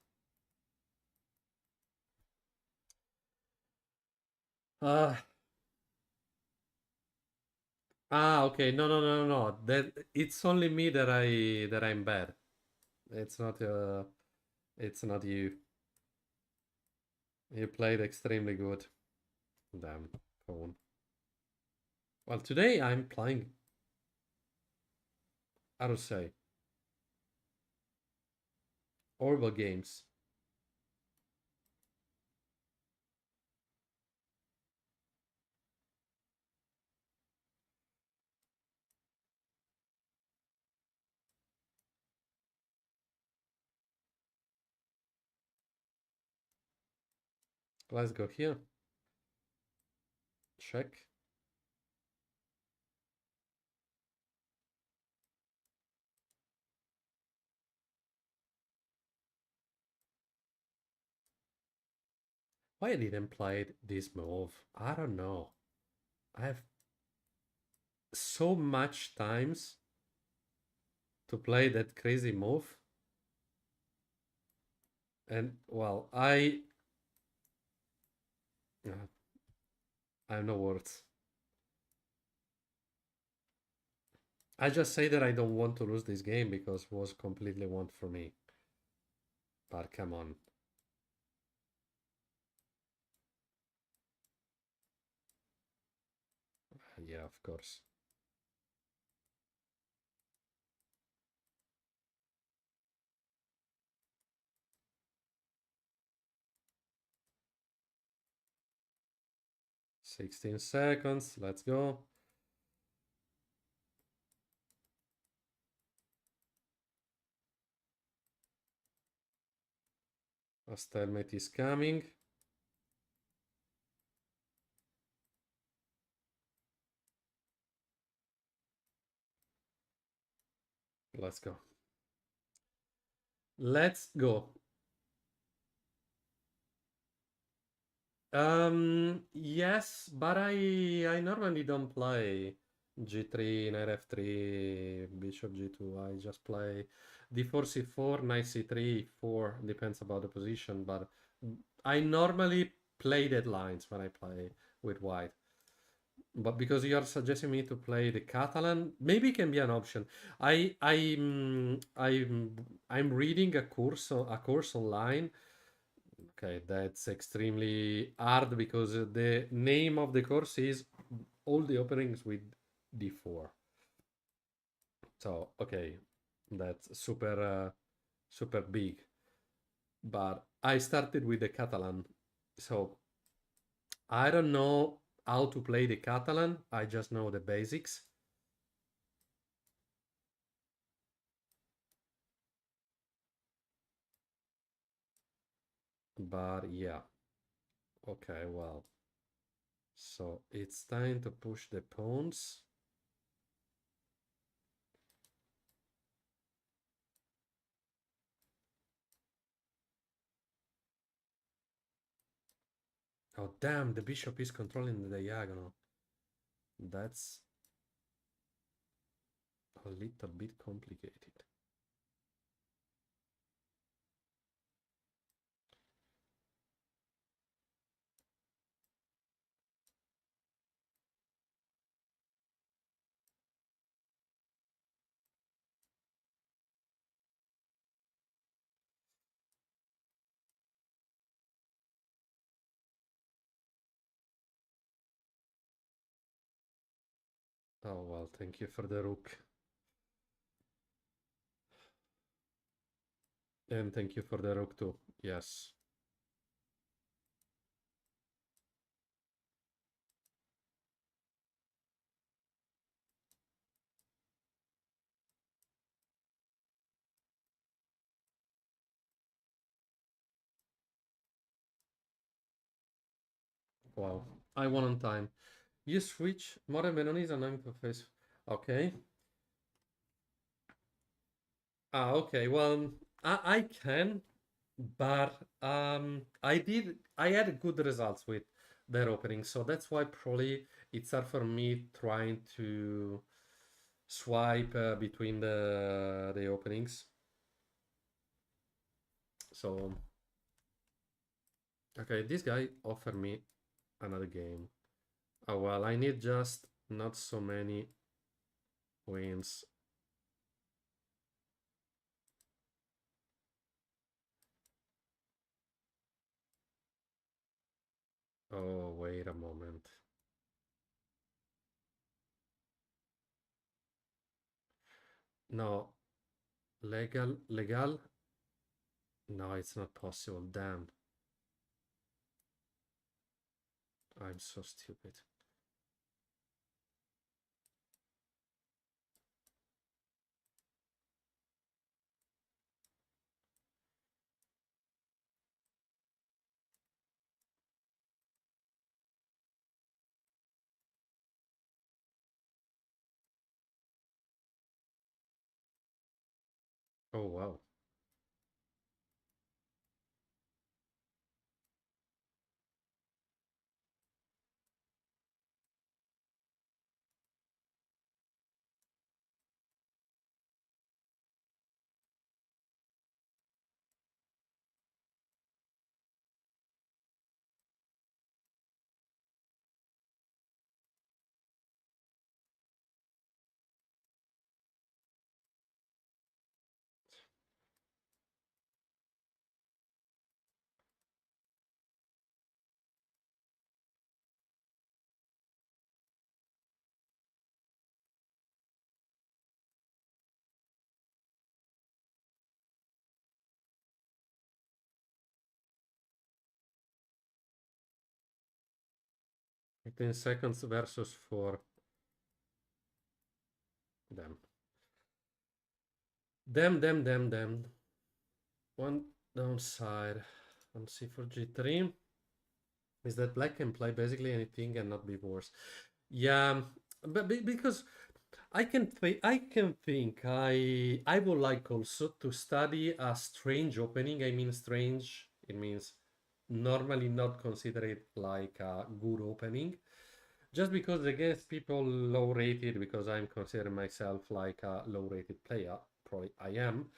Okay. No. That it's only me that I'm bad. It's not you. You played extremely good. Damn phone. Well, today I'm playing, how to say, horrible games. Let's go here. Check. Why I didn't play this move? I don't know. I have so much times to play that crazy move. And well, I have no words. I just say that I don't want to lose this game because it was completely one for me. But come on. Yeah, of course. $16. Let's go. A stalemate is coming. Let's go. Let's go. Yes, but I normally don't play G3, knight F3, bishop G2. I just play D4, C4, knight C3, 4, depends about the position, but I normally play dead lines when I play with white. But because you are suggesting me to play the Catalan, maybe it can be an option. I'm reading a course online. Okay, that's extremely hard because the name of the course is all the openings with D4. So okay, that's super big. But I started with the Catalan, so I don't know how to play the Catalan. I just know the basics. But yeah, okay, well, so it's time to push the pawns. Oh damn, the bishop is controlling the diagonal. That's a little bit complicated. Oh well, thank you for the rook. And thank you for the rook too. Yes. Wow. I won on time. You switch modern Benoni and I'm face. Okay. Okay. Well, I can, but I had good results with their opening, so that's why probably it's hard for me trying to swipe between the openings. So, okay, this guy offered me another game. Oh well, I need just not so many wins. Oh, wait a moment. No, legal? No, it's not possible. Damn, I'm so stupid. Oh wow. Fifteen seconds versus 4. Damn. Damn. One downside on c4 g3 is that black can play basically anything and not be worse. Yeah, but because I would like also to study a strange opening. I mean strange, it means normally not considered like a good opening. Just because against people low rated, because I'm considering myself like a low rated player, probably I am.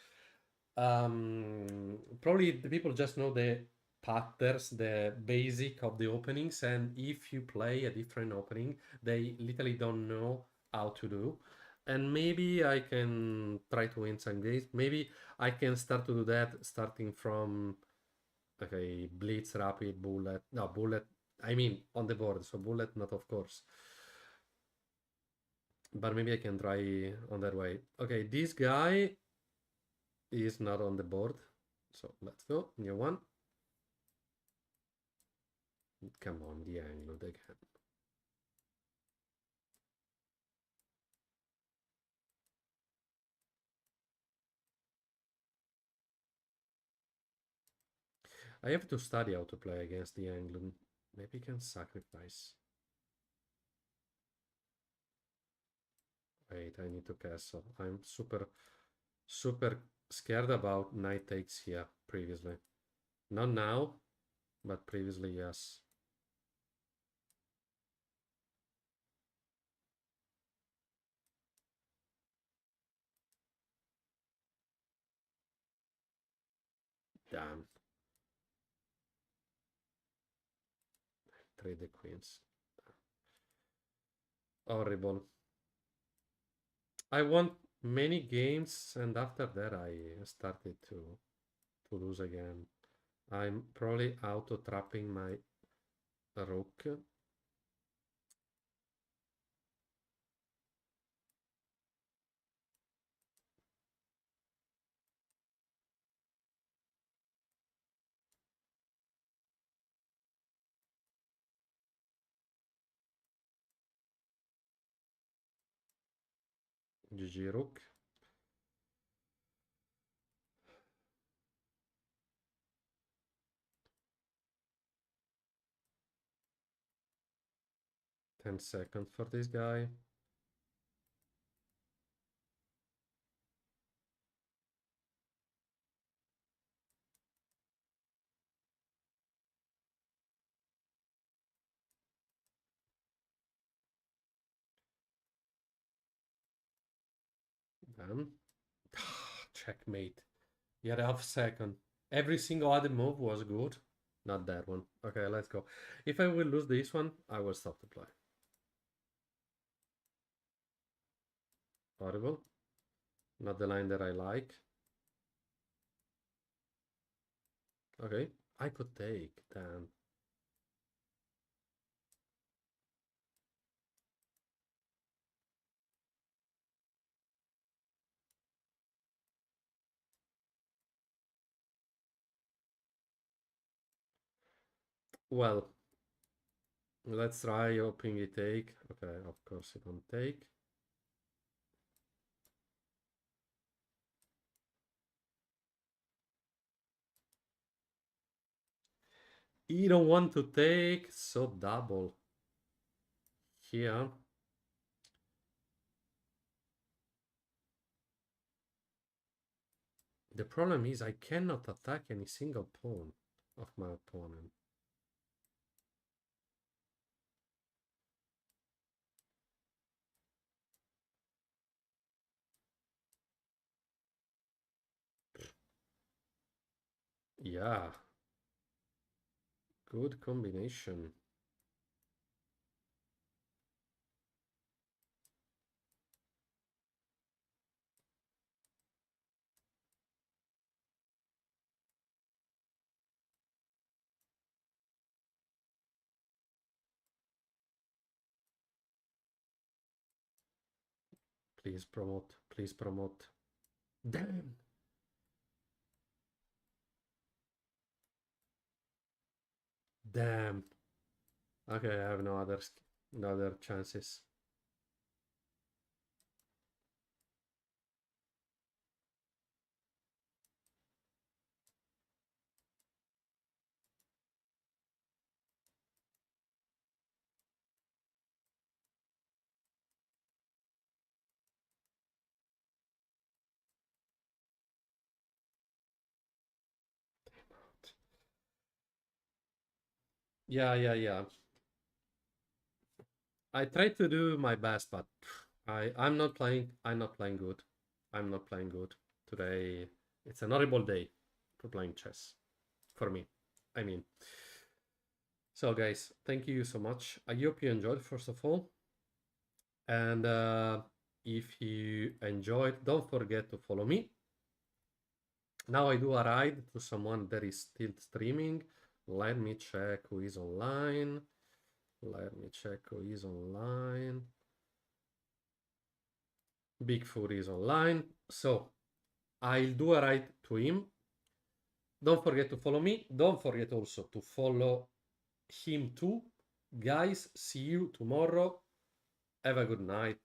Probably the people just know the patterns, the basic of the openings, and if you play a different opening, they literally don't know how to do. And maybe I can try to win some games. Maybe I can start to do that starting from okay, Blitz, Rapid, Bullet. No, Bullet. I mean on the board, so Bullet not of course. But maybe I can try on that way. Okay, this guy is not on the board. So let's go. New one. Come on, the angle again. I have to study how to play against the England. Maybe I can sacrifice. Wait, I need to castle. I'm super scared about knight takes here previously. Not now, but previously, yes. Damn. Trade the queens. Horrible. I won many games, and after that I started to lose again. I'm probably auto-trapping my rook. GG rook. 10 seconds for this guy. Then checkmate. You had half second. Every single other move was good. Not that one. Okay, let's go. If I will lose this one, I will stop the play. Horrible. Not the line that I like. Okay, I could take. Damn. Well, let's try hoping he take. Okay, of course he don't take. He don't want to take, so double. Here. The problem is I cannot attack any single pawn of my opponent. Yeah. Good combination. Please promote. Please promote. Damn. Damn. Okay, I have no other chances. Yeah. I try to do my best, but I'm not playing. I'm not playing good. I'm not playing good today. It's an horrible day for playing chess for me. I mean, so guys, thank you so much. I hope you enjoyed first of all, and if you enjoyed, don't forget to follow me. Now I do a ride to someone that is still streaming. Let me check who is online. Let me check who is online. Bigfoot is online. So I'll do a ride to him. Don't forget to follow me. Don't forget also to follow him too. Guys, see you tomorrow. Have a good night.